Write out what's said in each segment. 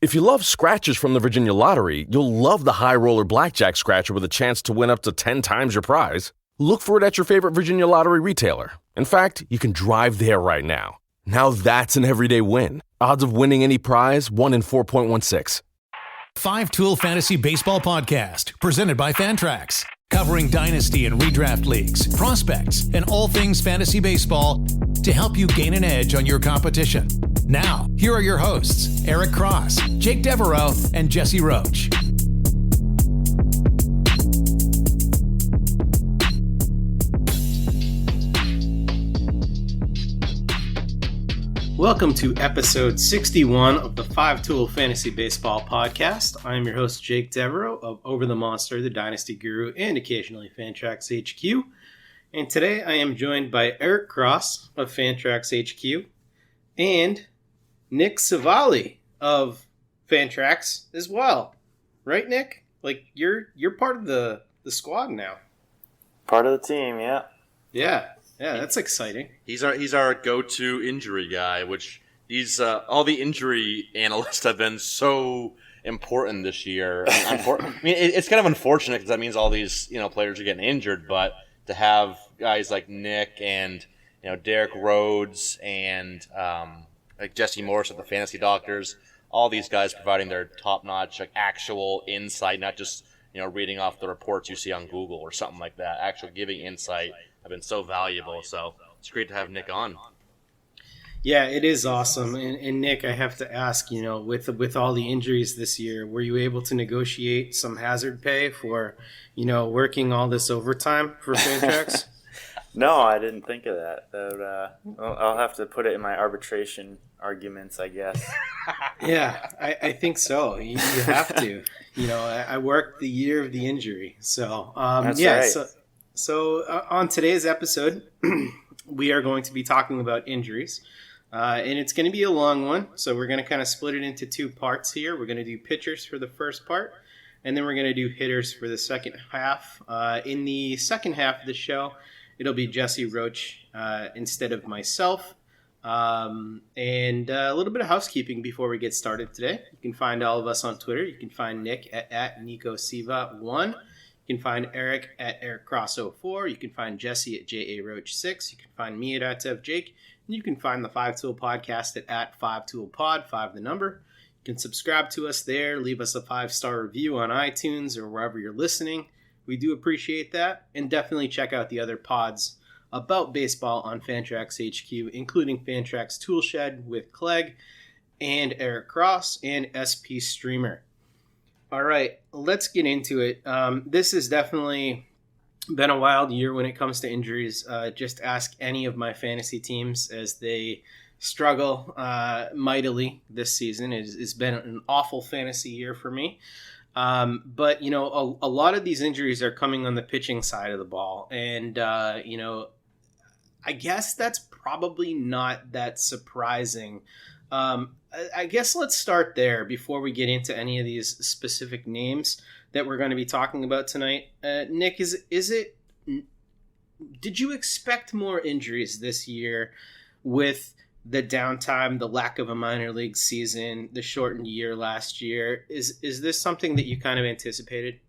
If you love scratchers from the Virginia Lottery, you'll love the High Roller Blackjack Scratcher with a chance to win up to 10 times your prize. Look for it at your favorite Virginia Lottery retailer. In fact, you can drive there right now. Now that's an everyday win. Odds of winning any prize, 1 in 4.16. 5-Tool Fantasy Baseball Podcast, presented by Fantrax. Covering dynasty and redraft leagues, prospects, and all things fantasy baseball to help you gain an edge on your competition. Now, here are your hosts, Eric Cross, Jake Devereaux, and Jesse Roach. Welcome to episode 61 of the 5-Tool Fantasy Baseball Podcast. I am your host, Jake Devereaux of Over the Monster, the Dynasty Guru, and occasionally Fantrax HQ. And today I am joined by Eric Cross of Fantrax HQ and Nick Savali of Fantrax as well. Right, Nick? Like, you're part of the squad now. Part of the team, yeah. Yeah, that's exciting. He's our go-to injury guy, which all the injury analysts have been so important this year. I mean, it's kind of unfortunate because that means all these players are getting injured, but to have guys like Nick and Derek Rhodes and like Jesse Morris at the Fantasy Doctors, all these guys providing their top-notch actual insight, not just reading off the reports you see on Google or something like that. Actually giving insight have been so valuable. So it's great to have Nick on. Yeah, it is awesome. And Nick, I have to ask, with all the injuries this year, were you able to negotiate some hazard pay for, working all this overtime for Fantrax? No, I didn't think of that. I'll have to put it in my arbitration arguments, I guess. Yeah, I think so. You have to. I worked the year of the injury. So, That's yeah, right. So on today's episode, we are going to be talking about injuries. And it's going to be a long one. So we're going to kind of split it into two parts here. We're going to do pitchers for the first part, and then we're going to do hitters for the second half. In the second half of the show, it'll be Jesse Roach instead of myself. And a little bit of housekeeping before we get started today. You can find all of us on Twitter. You can find Nick at NicoSiva1. You can find Eric at EricCross04. You can find Jesse at JARoach6. You can find me at @TevJake. And you can find the 5-Tool Podcast at 5ToolPod, 5 the number. You can subscribe to us there. Leave us a 5-star review on iTunes or wherever you're listening. We do appreciate that. And definitely check out the other pods about baseball on Fantrax HQ, including Fantrax Toolshed with Clegg and Eric Cross and SP Streamer. All right, let's get into it. This has definitely been a wild year when it comes to injuries. Just ask any of my fantasy teams as they struggle mightily this season. It's been an awful fantasy year for me. But, a lot of these injuries are coming on the pitching side of the ball. And, I guess that's probably not that surprising. I guess let's start there before we get into any of these specific names that we're going to be talking about tonight. Nick, did you expect more injuries this year with the downtime, the lack of a minor league season, the shortened year last year? Is this something that you kind of anticipated?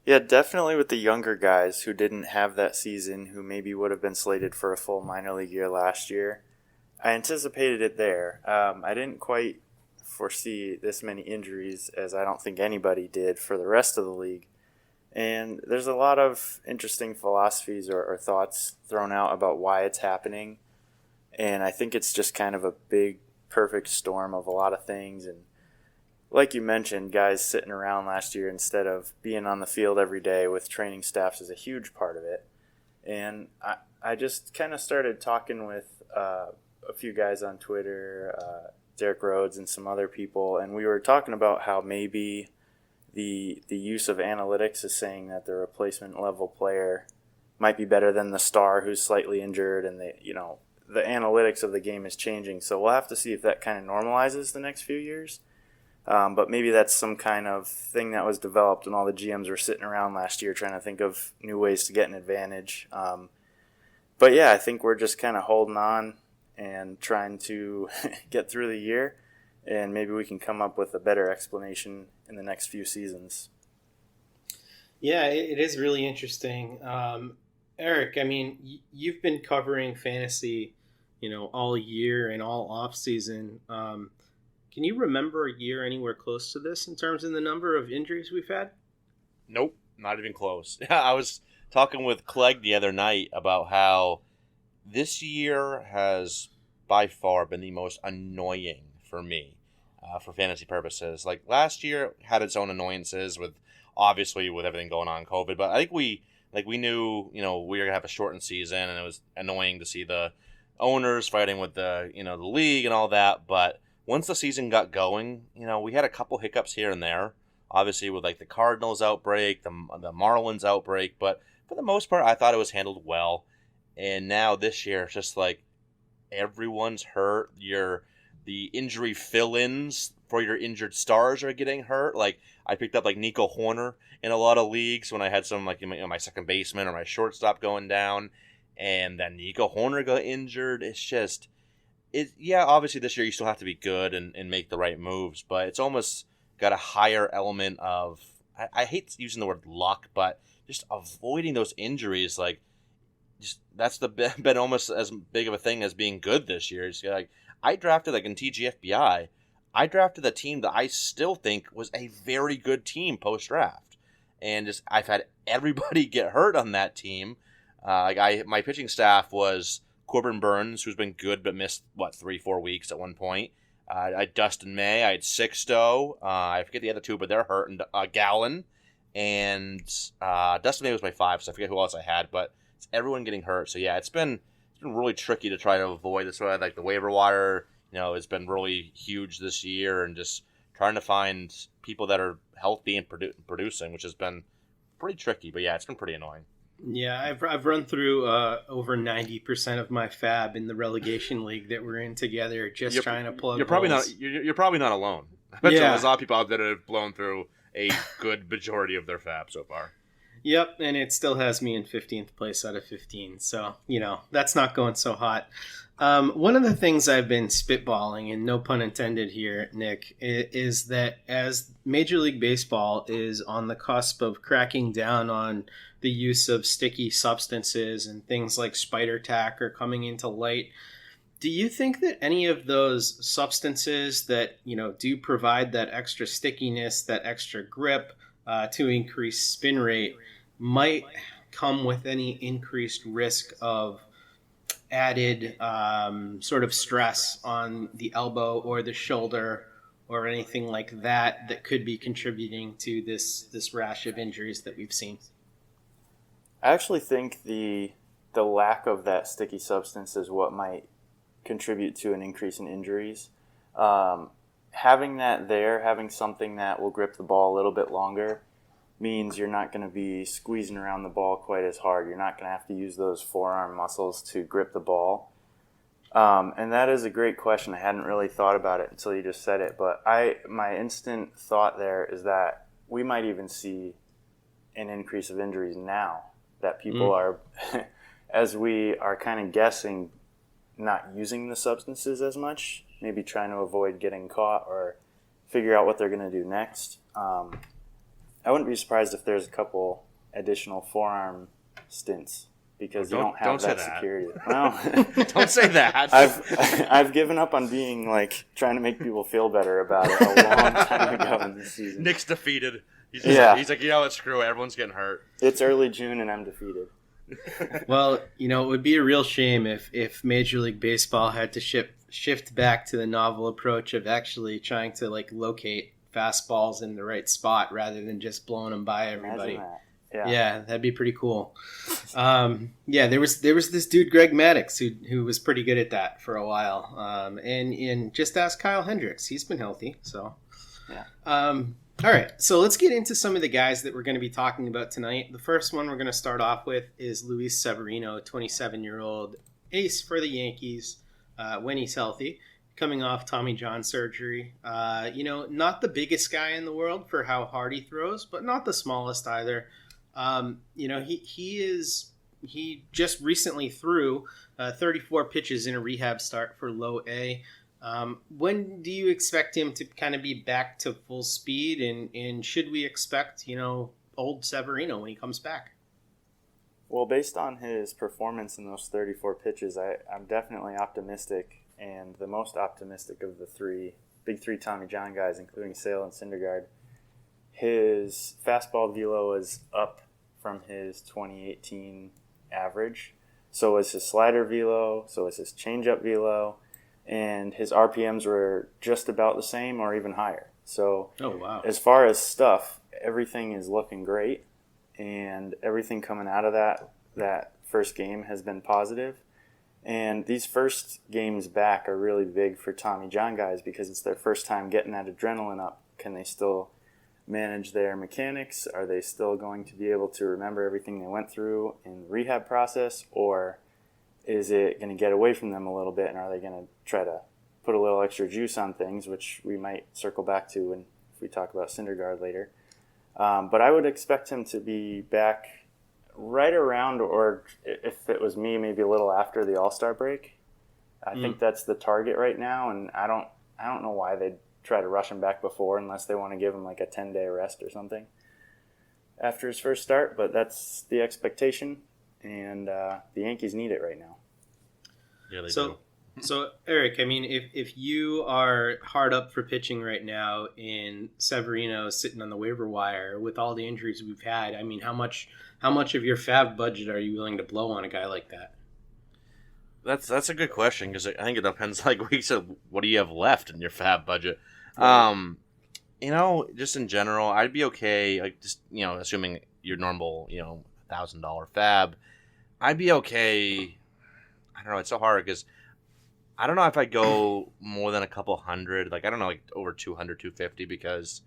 Yeah, definitely with the younger guys who didn't have that season, who maybe would have been slated for a full minor league year last year. I anticipated it there. I didn't quite foresee this many injuries, as I don't think anybody did for the rest of the league. And there's a lot of interesting philosophies or thoughts thrown out about why it's happening. And I think it's just kind of a big, perfect storm of a lot of things. And like you mentioned, guys sitting around last year instead of being on the field every day with training staffs is a huge part of it. And I just kind of started talking with a few guys on Twitter, Derek Rhodes and some other people, and we were talking about how maybe the use of analytics is saying that the replacement level player might be better than the star who's slightly injured, and the analytics of the game is changing. So we'll have to see if that kind of normalizes the next few years. But maybe that's some kind of thing that was developed when all the GMs were sitting around last year trying to think of new ways to get an advantage. But yeah, I think we're just kind of holding on and trying to get through the year. and maybe we can come up with a better explanation in the next few seasons. Yeah, it is really interesting. Eric, I mean, you've been covering fantasy, all year and all off season. Can you remember a year anywhere close to this in terms of the number of injuries we've had? Nope, not even close. I was talking with Clegg the other night about how this year has by far been the most annoying for me for fantasy purposes. Like last year had its own annoyances with everything going on in COVID, but I think we knew, we were gonna have a shortened season, and it was annoying to see the owners fighting with the league and all that. But once the season got going, we had a couple hiccups here and there, obviously with like the Cardinals outbreak, the Marlins outbreak, but for the most part, I thought it was handled well. And now this year, it's just like everyone's hurt. The injury fill-ins for your injured stars are getting hurt. Like I picked up like Nico Horner in a lot of leagues when I had some like my second baseman or my shortstop going down, and then Nico Horner got injured. It's just obviously this year you still have to be good and make the right moves, but it's almost got a higher element of I hate using the word luck, but just avoiding those injuries. Like that's been almost as big of a thing as being good this year. It's like I drafted in TGFBI. I drafted a team that I still think was a very good team post-draft. And I've had everybody get hurt on that team. My pitching staff was Corbin Burns, who's been good but missed, 3-4 weeks at one point. I had Dustin May. I had Sixto. I forget the other two, but they're hurt. And Gallen. And Dustin May was my 5, so I forget who else I had. But it's everyone getting hurt. So, yeah, it's been really tricky to try to avoid this. So, like the waiver wire, it's been really huge this year, and just trying to find people that are healthy and producing, which has been pretty tricky. But yeah, it's been pretty annoying. Yeah, I've run through over 90% of my fab in the relegation league that we're in together, trying to plug. You're probably holes. you're probably not alone. I bet there's a lot of people out there that have blown through a good majority of their fab so far. Yep, and it still has me in 15th place out of 15. So, that's not going so hot. One of the things I've been spitballing, and no pun intended here, Nick, is that as Major League Baseball is on the cusp of cracking down on the use of sticky substances and things like spider tack are coming into light, do you think that any of those substances that, do provide that extra stickiness, that extra grip to increase spin rate might come with any increased risk of added sort of stress on the elbow or the shoulder or anything like that could be contributing to this rash of injuries that we've seen? I actually think the lack of that sticky substance is what might contribute to an increase in injuries. Having that there, having something that will grip the ball a little bit longer, means you're not going to be squeezing around the ball quite as hard. You're not going to have to use those forearm muscles to grip the ball. And that is a great question. I hadn't really thought about it until you just said it. But my instant thought there is that we might even see an increase of injuries now that people are, as we are kind of guessing, not using the substances as much, maybe trying to avoid getting caught or figure out what they're going to do next. I wouldn't be surprised if there's a couple additional forearm stints because you don't have that security. Well, don't say that. I've given up on being trying to make people feel better about it a long time ago in this season. Nick's defeated. He's like, let's screw it. Everyone's getting hurt. It's early June and I'm defeated. Well, it would be a real shame if Major League Baseball had to shift back to the novel approach of actually trying to locate fastballs in the right spot rather than just blowing them by everybody. Imagine that. Yeah, that'd be pretty cool. There was this dude Greg Maddux who was pretty good at that for a while. And just ask Kyle Hendricks. He's been healthy, so. Yeah. All right, so let's get into some of the guys that we're going to be talking about tonight. The first one we're going to start off with is Luis Severino, 27-year-old ace for the Yankees when he's healthy, coming off Tommy John surgery. Not the biggest guy in the world for how hard he throws, but not the smallest either. He just recently threw 34 pitches in a rehab start for low A. When do you expect him to kind of be back to full speed, and should we expect, old Severino when he comes back? Well, based on his performance in those 34 pitches, I'm definitely optimistic, and the most optimistic of the big three Tommy John guys, including Sale and Syndergaard. His fastball velo is up from his 2018 average. So is his slider velo, so is his changeup velo, and his RPMs were just about the same or even higher. So oh, wow. As far as stuff, everything is looking great, and everything coming out of that first game has been positive. And these first games back are really big for Tommy John guys because it's their first time getting that adrenaline up. Can they still manage their mechanics? Are they still going to be able to remember everything they went through in the rehab process? Or is it going to get away from them a little bit, and are they going to try to put a little extra juice on things, which we might circle back to if we talk about Syndergaard later. But I would expect him to be back right around, or if it was me, maybe a little after the All-Star break. I think that's the target right now, and I don't know why they'd try to rush him back before, unless they want to give him like a 10-day rest or something after his first start. But that's the expectation, and the Yankees need it right now. Yeah, they do. So, Eric, I mean, if you are hard up for pitching right now and Severino is sitting on the waiver wire with all the injuries we've had, I mean, how much of your fab budget are you willing to blow on a guy like that? That's a good question, because I think it depends, like we said, what do you have left in your fab budget? Just in general, I'd be okay, like just, assuming your normal, $1,000 fab, I'd be okay. I don't know, it's so hard because I don't know if I'd go more than a couple hundred, like I don't know, like over 200, 250, because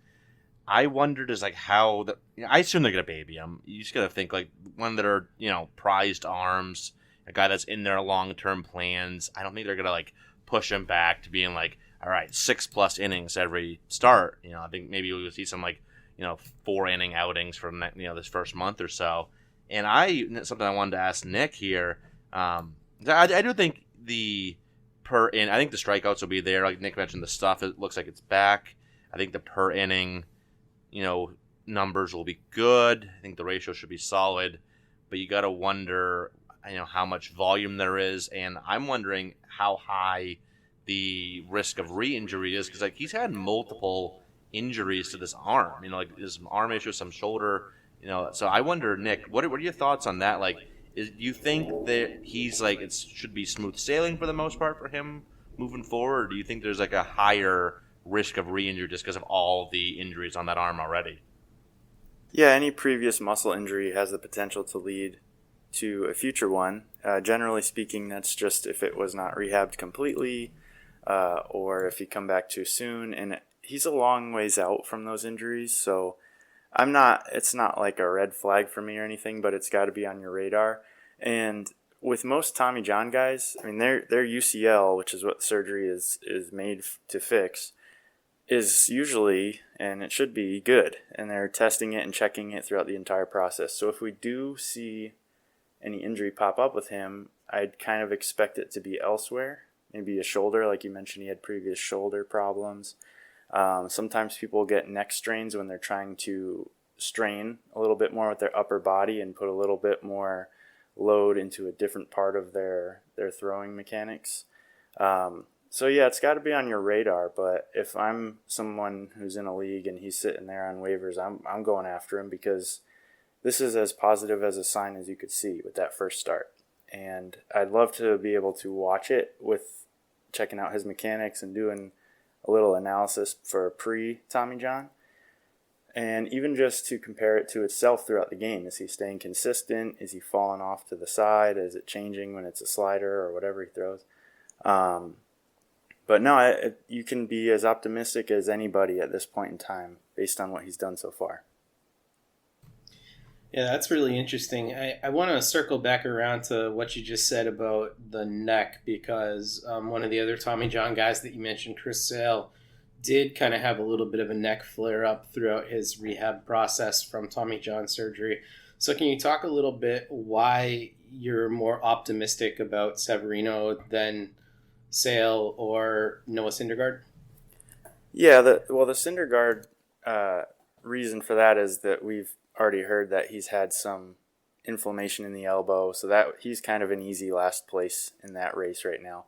I wondered is like how I assume they're gonna baby him. You just gotta think like one that are prized arms, a guy that's in their long term plans. I don't think they're gonna like push him back to being like, all right, 6+ innings every start. I think maybe we'll see some like 4-inning outings from this first month or so. And something I wanted to ask Nick here. I do think I think the strikeouts will be there. Like Nick mentioned, the stuff, it looks like it's back. I think the per inning, numbers will be good. I think the ratio should be solid. But you got to wonder, how much volume there is. And I'm wondering how high the risk of re-injury is. Because, like, he's had multiple injuries to this arm. Like his arm issue, some shoulder. So I wonder, Nick, what are your thoughts on that? Like, do you think that he's like it should be smooth sailing for the most part for him moving forward? Or do you think there's like a higher risk of re-injury just because of all the injuries on that arm already? Yeah, any previous muscle injury has the potential to lead to a future one. Generally speaking, that's just if it was not rehabbed completely or if he come back too soon. And he's a long ways out from those injuries, so it's not like a red flag for me or anything, but it's got to be on your radar. And with most Tommy John guys, I mean, their UCL, which is what surgery is made to fix, is usually, and it should be, good. And they're testing it and checking it throughout the entire process. So if we do see any injury pop up with him, I'd kind of expect it to be elsewhere. Maybe a shoulder, like you mentioned, he had previous shoulder problems. Sometimes people get neck strains when they're trying to strain a little bit more with their upper body and put a little bit more load into a different part of their throwing mechanics. So yeah, it's got to be on your radar. But if I'm someone who's in a league and he's sitting there on waivers, I'm going after him because this is as positive as a sign as you could see with that first start. And I'd love to be able to watch it with checking out his mechanics and doing a little analysis for pre-Tommy John, and even just to compare it to itself throughout the game. Is he staying consistent? Is he falling off to the side? Is it changing when it's a slider or whatever he throws? But no, you can be as optimistic as anybody at this point in time based on what he's done so far. Yeah, that's really interesting. I want to circle back around to what you just said about the neck, because one of the other Tommy John guys that you mentioned, Chris Sale, did kind of have a little bit of a neck flare-up throughout his rehab process from Tommy John surgery. So can you talk a little bit why you're more optimistic about Severino than Sale or Noah Syndergaard? Yeah, the Syndergaard reason for that is that we've already heard that he's had some inflammation in the elbow, so that he's kind of an easy last place in that race right now.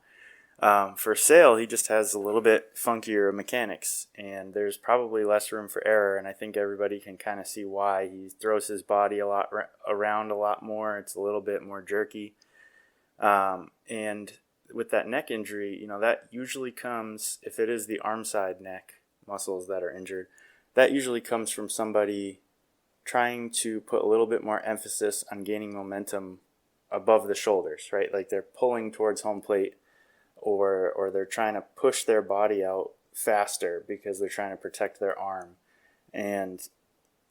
For Sale, he just has a little bit funkier mechanics, and there's probably less room for error, and I think everybody can kind of see why. He throws his body around a lot more. It's a little bit more jerky. And with that neck injury, that usually comes, if it is the arm side neck muscles that are injured, that usually comes from somebody trying to put a little bit more emphasis on gaining momentum above the shoulders, right? Like they're pulling towards home plate, or they're trying to push their body out faster because they're trying to protect their arm. And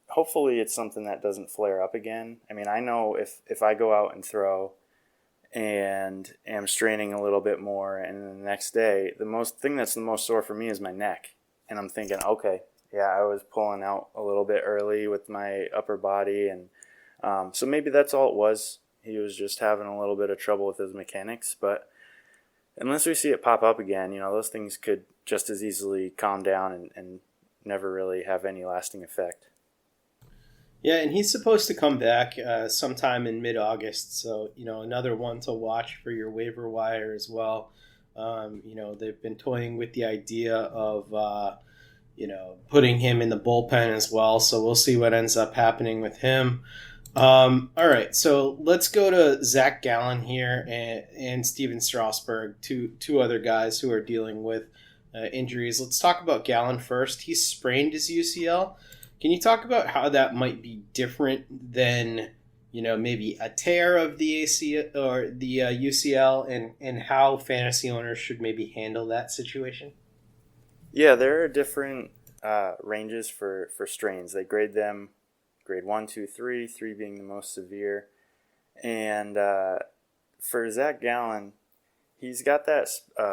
hopefully it's something that doesn't flare up again. I mean, I know if I go out and throw and am straining a little bit more, and then the next day, the thing that's the most sore for me is my neck. And I'm thinking, okay, yeah, I was pulling out a little bit early with my upper body, and so maybe that's all it was. He was just having a little bit of trouble with his mechanics, but unless we see it pop up again, those things could just as easily calm down and never really have any lasting effect. Yeah, and he's supposed to come back sometime in mid-August, so, another one to watch for your waiver wire as well. They've been toying with the idea of, putting him in the bullpen as well, so we'll see what ends up happening with him. All right, so let's go to Zach Gallen here and Steven Strasburg, two other guys who are dealing with injuries. Let's talk about Gallen first. He sprained his UCL. Can you talk about how that might be different than, maybe a tear of the AC or the UCL, and how fantasy owners should maybe handle that situation? Yeah, there are different ranges for strains. They grade them grade 1, 2, 3, 3 being the most severe. And for Zach Gallen, he's got that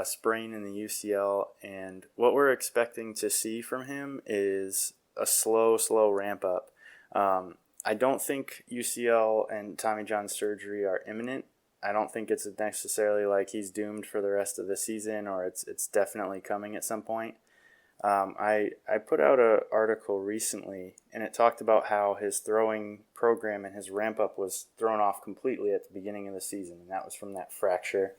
sprain in the UCL, and what we're expecting to see from him is a slow ramp up. I don't think UCL and Tommy John surgery are imminent. I don't think it's necessarily like he's doomed for the rest of the season, or it's definitely coming at some point. I put out an article recently, and it talked about how his throwing program and his ramp up was thrown off completely at the beginning of the season, and that was from that fracture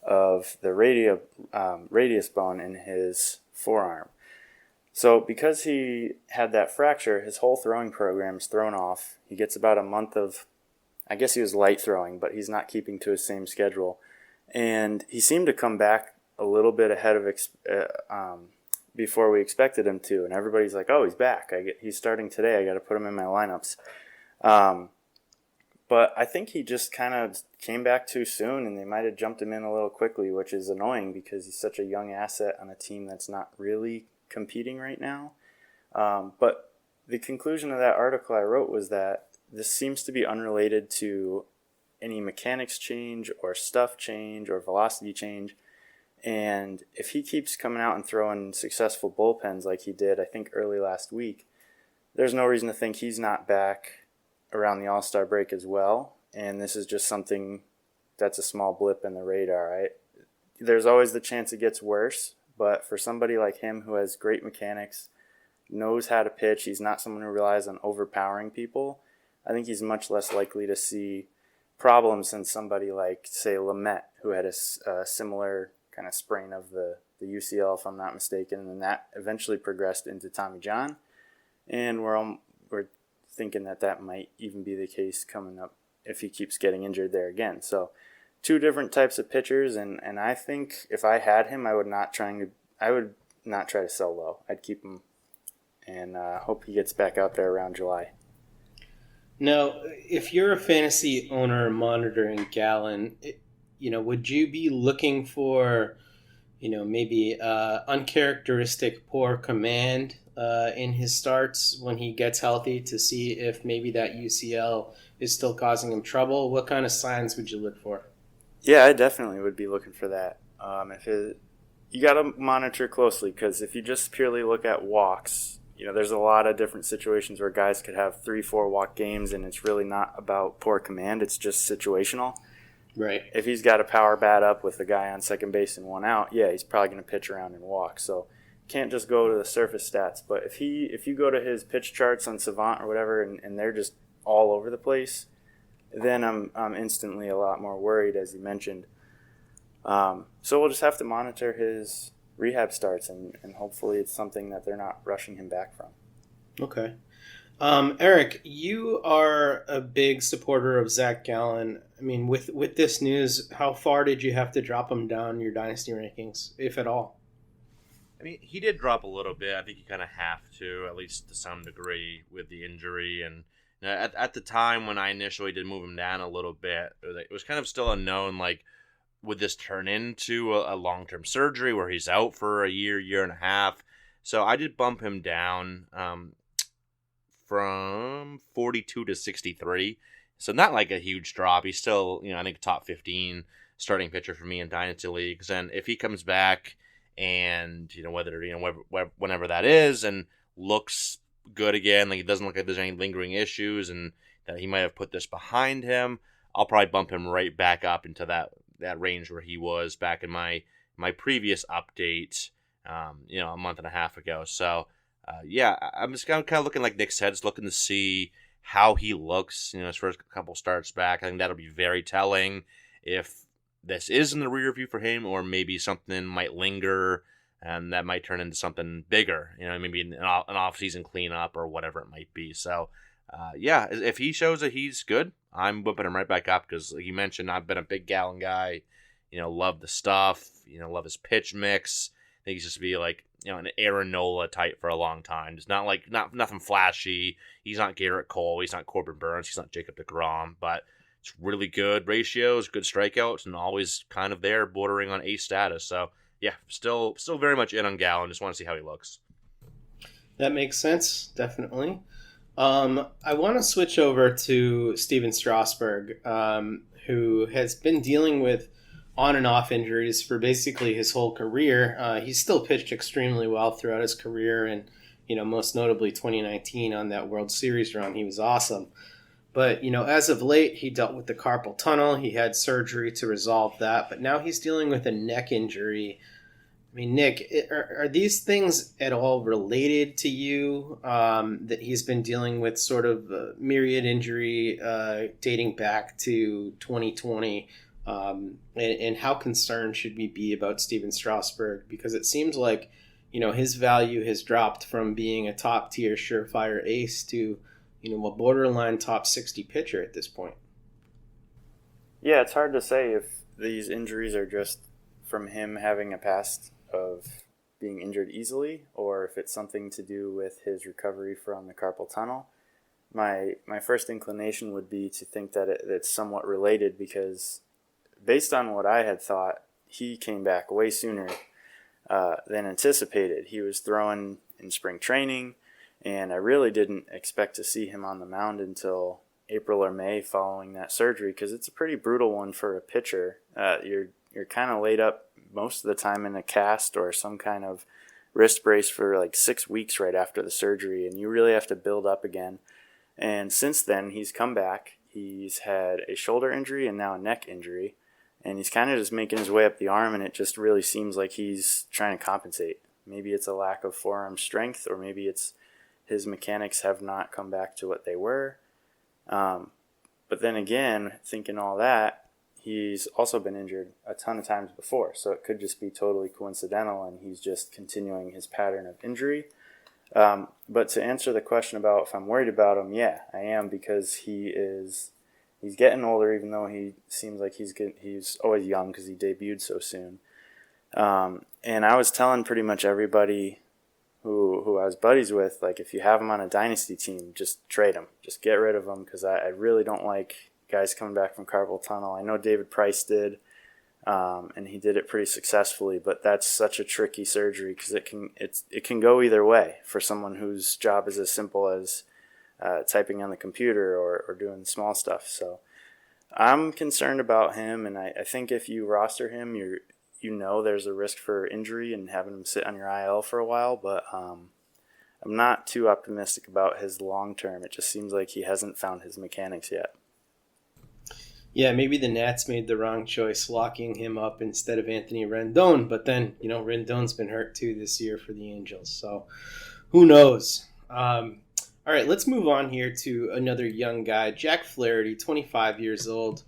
of the radius bone in his forearm. So because he had that fracture, his whole throwing program is thrown off. He gets about a month of, I guess he was light throwing, but he's not keeping to his same schedule. And he seemed to come back a little bit ahead of before we expected him to. And everybody's like, oh, he's back. He's starting today. I got to put him in my lineups. But I think he just kind of came back too soon, and they might have jumped him in a little quickly, which is annoying because he's such a young asset on a team that's not really competing right now. But the conclusion of that article I wrote was that this seems to be unrelated to any mechanics change or stuff change or velocity change. And if he keeps coming out and throwing successful bullpens like he did, I think, early last week, there's no reason to think he's not back around the All-Star break as well. And this is just something that's a small blip in the radar, right? There's always the chance it gets worse, but for somebody like him who has great mechanics, knows how to pitch, he's not someone who relies on overpowering people, I think he's much less likely to see problems than somebody like, say, Lamet, who had a similar kind of sprain of the UCL, if I'm not mistaken, and then that eventually progressed into Tommy John. And we're thinking that might even be the case coming up if he keeps getting injured there again. So two different types of pitchers, and I think if I had him, I would not try to sell low. I'd keep him and hope he gets back out there around July. Now, if you're a fantasy owner monitoring Gallen, would you be looking for, maybe uncharacteristic poor command in his starts when he gets healthy to see if maybe that UCL is still causing him trouble? What kind of signs would you look for? Yeah, I definitely would be looking for that. You got to monitor closely, because if you just purely look at walks, there's a lot of different situations where guys could have 3-4 walk games, and it's really not about poor command. It's just situational. Right. If he's got a power bat up with the guy on second base and one out, yeah, he's probably going to pitch around and walk. So can't just go to the surface stats. But if you go to his pitch charts on Savant or whatever, and they're just all over the place, then I'm instantly a lot more worried, as you mentioned. So we'll just have to monitor his rehab starts, and hopefully it's something that they're not rushing him back from. Okay. Eric, you are a big supporter of Zach Gallen. I mean, with this news, how far did you have to drop him down your dynasty rankings, if at all? I mean, he did drop a little bit. I think you kind of have to, at least to some degree, with the injury. And you know, at the time when I initially did move him down a little bit, it was kind of still unknown, like, would this turn into a long-term surgery where he's out for a year and a half? So I did bump him down from 42 to 63. So not like a huge drop. He's still, I think top 15 starting pitcher for me in dynasty leagues. And if he comes back and, whenever that is, and looks good again, like it doesn't look like there's any lingering issues and that he might have put this behind him, I'll probably bump him right back up into that range where he was back in my previous update, a month and a half ago. So, I'm just kind of looking like Nick said, just looking to see how he looks, his first couple starts back. I think that'll be very telling if this is in the rear view for him, or maybe something might linger and that might turn into something bigger, maybe an off-season cleanup or whatever it might be. So, if he shows that he's good, I'm whipping him right back up because, like you mentioned, I've been a big Gallen guy. Love the stuff. Love his pitch mix. I think he's just be like, an Aaron Nola type for a long time. Just nothing flashy. He's not Garrett Cole. He's not Corbin Burns. He's not Jacob deGrom. But it's really good ratios, good strikeouts, and always kind of there, bordering on ace status. So yeah, still very much in on Gallen. Just want to see how he looks. That makes sense, definitely. I want to switch over to Steven Strasburg, who has been dealing with on and off injuries for basically his whole career. He's still pitched extremely well throughout his career, and most notably 2019 on that World Series run, he was awesome. But as of late, he dealt with the carpal tunnel. He had surgery to resolve that, but now he's dealing with a neck injury. I mean, Nick, are these things at all related to you, that he's been dealing with sort of a myriad injury dating back to 2020? And how concerned should we be about Steven Strasburg? Because it seems like, his value has dropped from being a top-tier surefire ace to, a borderline top 60 pitcher at this point. Yeah, it's hard to say if these injuries are just from him having a past of being injured easily, or if it's something to do with his recovery from the carpal tunnel. My first inclination would be to think that it's somewhat related, because based on what I had thought, he came back way sooner than anticipated. He was throwing in spring training, and I really didn't expect to see him on the mound until April or May following that surgery, because it's a pretty brutal one for a pitcher. You're kind of laid up most of the time in a cast or some kind of wrist brace for like 6 weeks right after the surgery, and you really have to build up again. And since then, he's come back. He's had a shoulder injury and now a neck injury, and he's kind of just making his way up the arm, and it just really seems like he's trying to compensate. Maybe it's a lack of forearm strength, or maybe it's his mechanics have not come back to what they were. But then again, thinking all that, he's also been injured a ton of times before, so it could just be totally coincidental, and he's just continuing his pattern of injury. But to answer the question about if I'm worried about him, yeah, I am, because he's getting older, even though he seems like he's always young because he debuted so soon. And I was telling pretty much everybody who I was buddies with, like, if you have him on a dynasty team, just trade him. Just get rid of him, because I really don't like guys coming back from carpal tunnel. I know David Price did, and he did it pretty successfully, but that's such a tricky surgery because it can go either way for someone whose job is as simple as typing on the computer or doing small stuff. So I'm concerned about him, and I think if you roster him, there's a risk for injury and having him sit on your IL for a while, but I'm not too optimistic about his long term. It just seems like he hasn't found his mechanics yet. Yeah, maybe the Nats made the wrong choice locking him up instead of Anthony Rendon. But then, Rendon's been hurt too this year for the Angels. So who knows? All right, let's move on here to another young guy, Jack Flaherty, 25 years old.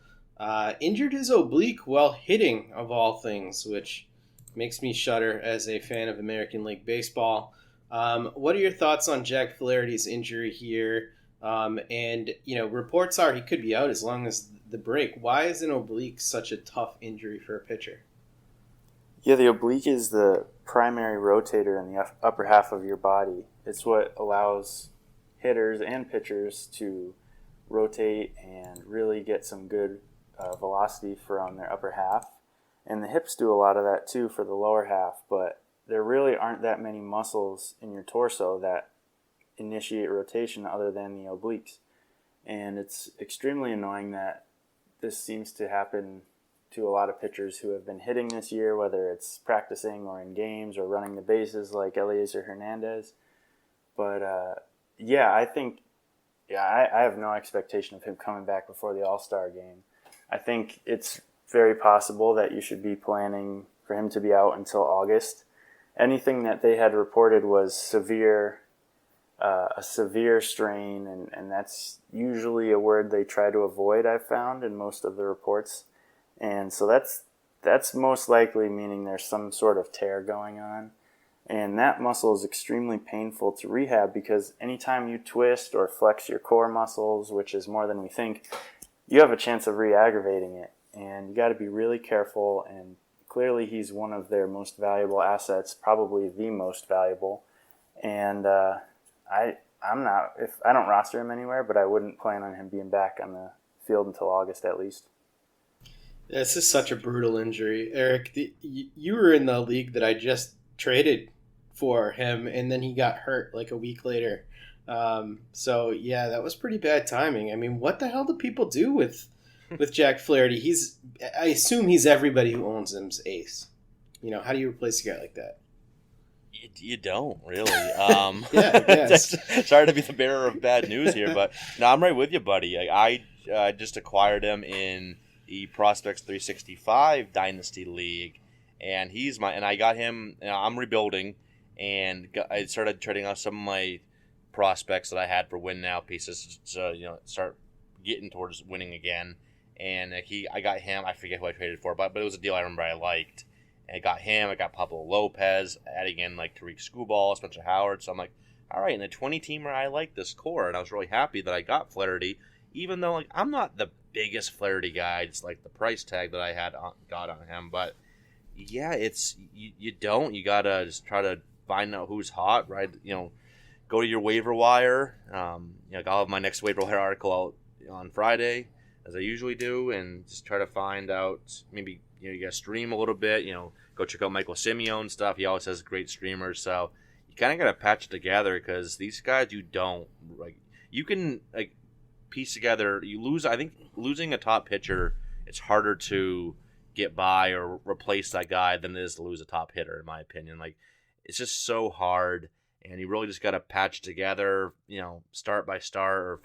Injured his oblique while hitting, of all things, which makes me shudder as a fan of American League Baseball. What are your thoughts on Jack Flaherty's injury here? Reports are he could be out as long as the break. Why is an oblique such a tough injury for a pitcher? Yeah, the oblique is the primary rotator in the upper half of your body. It's what allows hitters and pitchers to rotate and really get some good velocity from their upper half. And the hips do a lot of that too for the lower half, but there really aren't that many muscles in your torso that initiate rotation other than the obliques. And it's extremely annoying that this seems to happen to a lot of pitchers who have been hitting this year, whether it's practicing or in games or running the bases like Eliezer Hernandez. But I have no expectation of him coming back before the All-Star game. I think it's very possible that you should be planning for him to be out until August. Anything that they had reported was a severe strain, and that's usually a word they try to avoid, I've found, in most of the reports. And so that's most likely meaning there's some sort of tear going on. And that muscle is extremely painful to rehab because anytime you twist or flex your core muscles, which is more than we think, you have a chance of re-aggravating it. And you got to be really careful, and clearly he's one of their most valuable assets, probably the most valuable. And I don't roster him anywhere, but I wouldn't plan on him being back on the field until August at least. This is such a brutal injury. Eric, you were in the league that I just traded for him, and then he got hurt like a week later. That was pretty bad timing. I mean, what the hell do people do with Jack Flaherty? I assume he's everybody who owns him's ace. How do you replace a guy like that? You don't really. Yeah, I guess. Sorry to be the bearer of bad news here, but no, I'm right with you, buddy. I just acquired him in the Prospects 365 Dynasty League, and I got him. I'm rebuilding, and I started trading off some of my prospects that I had for win now pieces to start getting towards winning again. And I got him. I forget who I traded for, but it was a deal I remember I liked. And I got him. I got Pablo Lopez, adding in like Tariq Skubal, Spencer Howard. So I'm like, all right, in a 20-teamer, I like this core, and I was really happy that I got Flaherty, even though I'm not the biggest Flaherty guy. It's like the price tag that I got on him, but yeah, it's you don't. You gotta just try to find out who's hot, right? Go to your waiver wire. I'll have my next waiver wire article out on Friday, as I usually do, and just try to find out. Maybe you gotta stream a little bit. Go check out Michael Simeone stuff. He always has great streamers, so you kind of gotta patch it together because these guys you don't You can piece together. I think losing a top pitcher, it's harder to get by or replace that guy than it is to lose a top hitter, in my opinion. It's just so hard. And you really just got to patch together, start by start, or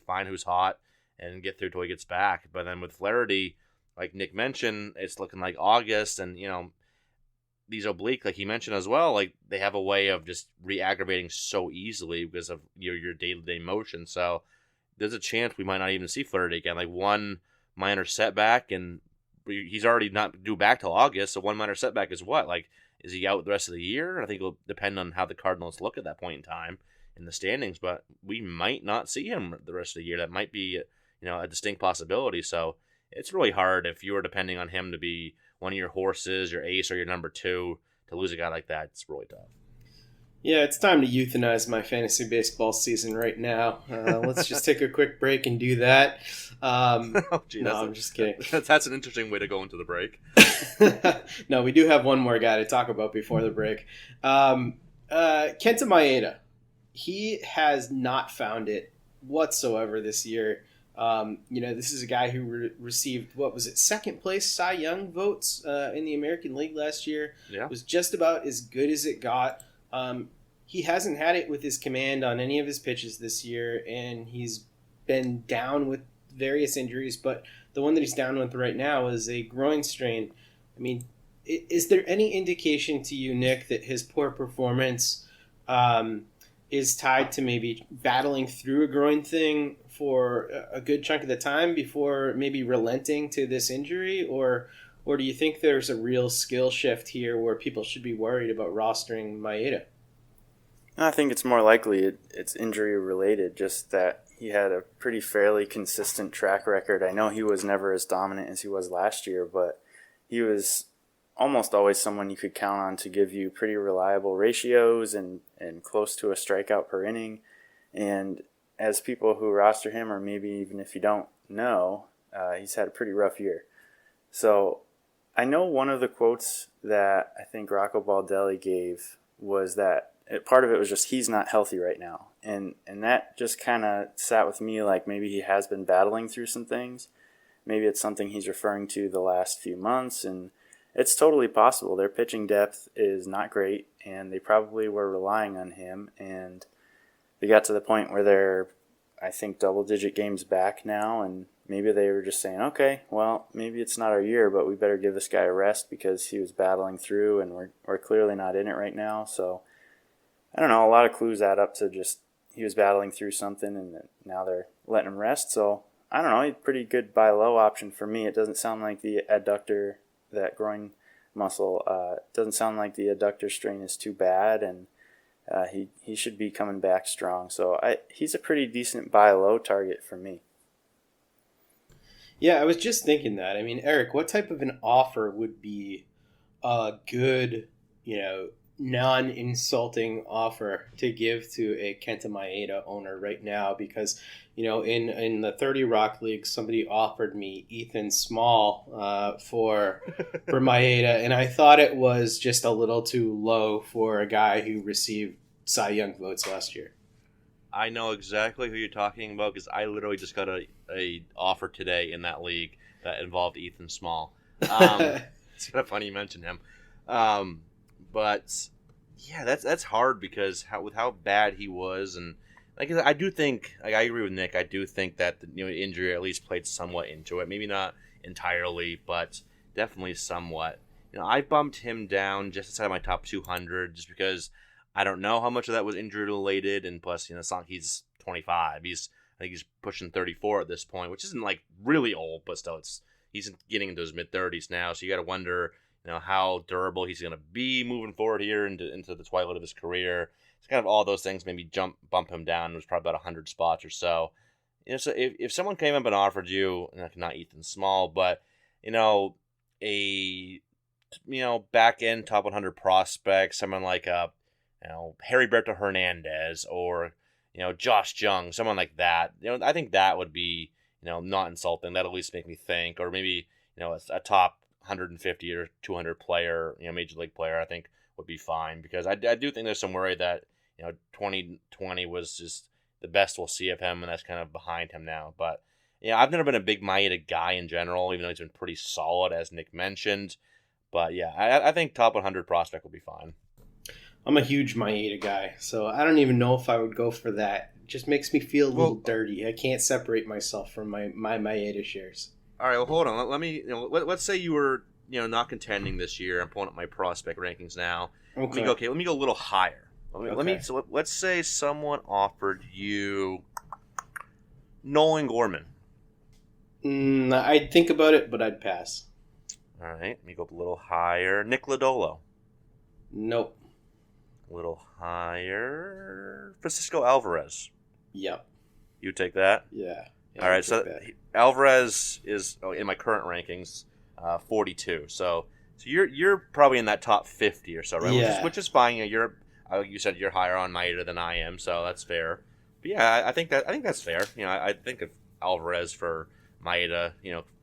find who's hot and get through till he gets back. But then with Flaherty, like Nick mentioned, it's looking like August, and these oblique, like he mentioned as well, like they have a way of just re-aggravating so easily because of your day-to-day motion. So there's a chance we might not even see Flaherty again. Like one minor setback, and he's already not due back till August. So one minor setback is what? Is he out the rest of the year? I think it'll depend on how the Cardinals look at that point in time in the standings, but we might not see him the rest of the year. That might be, a distinct possibility. So it's really hard if you were depending on him to be one of your horses, your ace, or your number two, to lose a guy like that. It's really tough. Yeah, it's time to euthanize my fantasy baseball season right now. Let's just take a quick break and do that. I'm just kidding. That's an interesting way to go into the break. No, we do have one more guy to talk about before the break. Kenta Maeda. He has not found it whatsoever this year. This is a guy who received, second place Cy Young votes in the American League last year. Yeah. Was just about as good as it got. He hasn't had it with his command on any of his pitches this year, and he's been down with various injuries, but the one that he's down with right now is a groin strain. I mean, is there any indication to you, Nick, that his poor performance is tied to maybe battling through a groin thing for a good chunk of the time before maybe relenting to this injury? Or do you think there's a real skill shift here where people should be worried about rostering Maeda? I think it's more likely it's injury related, just that he had a pretty fairly consistent track record. I know he was never as dominant as he was last year, but he was almost always someone you could count on to give you pretty reliable ratios and close to a strikeout per inning. And as people who roster him, or maybe even if you don't know, he's had a pretty rough year. So I know one of the quotes that I think Rocco Baldelli gave was that part of it was just he's not healthy right now. And that just kind of sat with me like maybe he has been battling through some things. Maybe it's something he's referring to the last few months, and it's totally possible. Their pitching depth is not great, and they probably were relying on him, and they got to the point where they're, I think, double-digit games back now, and maybe they were just saying, okay, well, maybe it's not our year, but we better give this guy a rest because he was battling through, and we're clearly not in it right now. So I don't know, a lot of clues add up to just he was battling through something, and now they're letting him rest. So I don't know, he's a pretty good buy low option for me. It doesn't sound like the adductor, that groin muscle, doesn't sound like the adductor strain is too bad, and he should be coming back strong. So he's a pretty decent buy low target for me. Yeah, I was just thinking that. I mean, Eric, what type of an offer would be a good, non-insulting offer to give to a Kenta Maeda owner right now? Because, in the 30 Rock League, somebody offered me Ethan Small for Maeda, and I thought it was just a little too low for a guy who received Cy Young votes last year. I know exactly who you're talking about because I literally just got a offer today in that league that involved Ethan Small. It's kind of funny you mentioned him. But yeah, that's hard because with how bad he was, and I do think, I agree with Nick. I do think that the injury at least played somewhat into it. Maybe not entirely, but definitely somewhat. I bumped him down just outside my top 200 just because I don't know how much of that was injury related, and plus, it's not like he's 25. I think he's pushing 34 at this point, which isn't like really old, but still, he's getting into his mid 30s now. So you got to wonder, how durable he's going to be moving forward here into the twilight of his career. It's kind of all those things maybe bump him down. It was probably about 100 spots or so. So if someone came up and offered you, not Ethan Small, but a back end top 100 prospect, someone like Heriberto Hernandez or Josh Jung, someone like that. I think that would be not insulting. That'd at least make me think, or maybe a top 150 or 200 player, major league player, I think would be fine, because I do think there's some worry that 2020 was just the best we'll see of him, and that's kind of behind him now. But I've never been a big Maeda guy in general, even though he's been pretty solid, as Nick mentioned. But yeah, I think top 100 prospect will be fine. I'm a huge Maeda guy, so I don't even know if I would go for that. It just makes me feel a little dirty. I can't separate myself from my Maeda shares. All right, well, hold on. Let me. Let's say you were not contending this year. I'm pulling up my prospect rankings now. Okay. Let me go a little higher. Let's say someone offered you Nolan Gorman. I'd think about it, but I'd pass. All right, let me go up a little higher. Nick Lodolo. Nope. A little higher. Francisco Alvarez. Yep. You take that? Yeah. All right, so Alvarez is in my current rankings 42. So you're probably in that top 50 or so, right? Yeah. Which is fine. You said you're higher on Maeda than I am, so that's fair. But yeah, I think that's fair. I think of Alvarez for Maeda,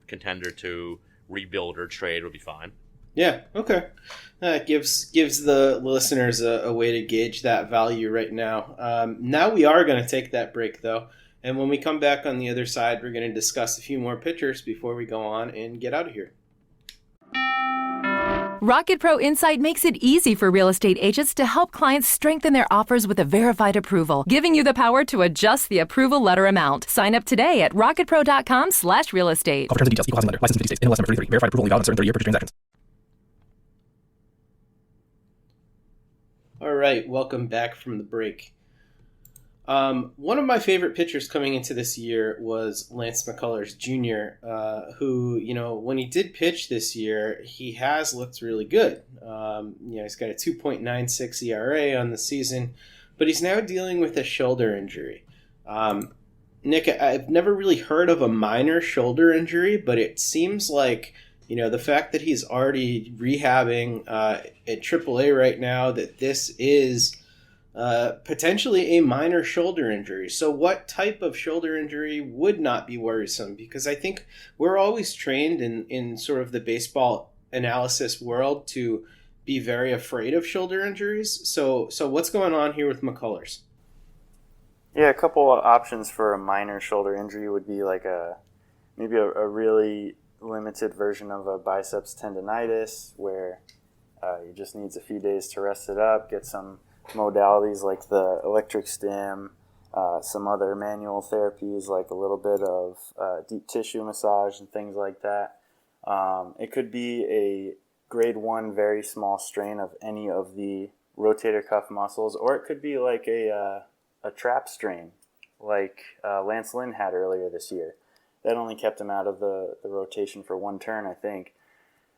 contender to rebuild or trade would be fine. Yeah, okay. Gives the listeners a way to gauge that value right now. Now we are going to take that break, though. And when we come back on the other side, we're going to discuss a few more pitchers before we go on and get out of here. Rocket Pro Insight makes it easy for real estate agents to help clients strengthen their offers with a verified approval, giving you the power to adjust the approval letter amount. Sign up today at rocketpro.com/real estate. Call for terms and details. Equal housing lender. License in 50 states. NMLS number 33. Verified approval only valid on certain 30-year purchase transactions. All right, welcome back from the break. One of my favorite pitchers coming into this year was Lance McCullers Jr., who, when he did pitch this year, he has looked really good. He's got a 2.96 ERA on the season, but he's now dealing with a shoulder injury. Nick, I've never really heard of a minor shoulder injury, but it seems like, the fact that he's already rehabbing at AAA right now, that this is potentially a minor shoulder injury. So what type of shoulder injury would not be worrisome? Because I think we're always trained in sort of the baseball analysis world to be very afraid of shoulder injuries. So what's going on here with McCullers? Yeah, a couple of options for a minor shoulder injury would be like maybe a really limited version of a biceps tendonitis where he just needs a few days to rest it up, get some modalities like the electric stim, some other manual therapies like a little bit of deep tissue massage and things like that. It could be a grade 1 very small strain of any of the rotator cuff muscles, or it could be like a trap strain like Lance Lynn had earlier this year. That only kept him out of the rotation for one turn, I think.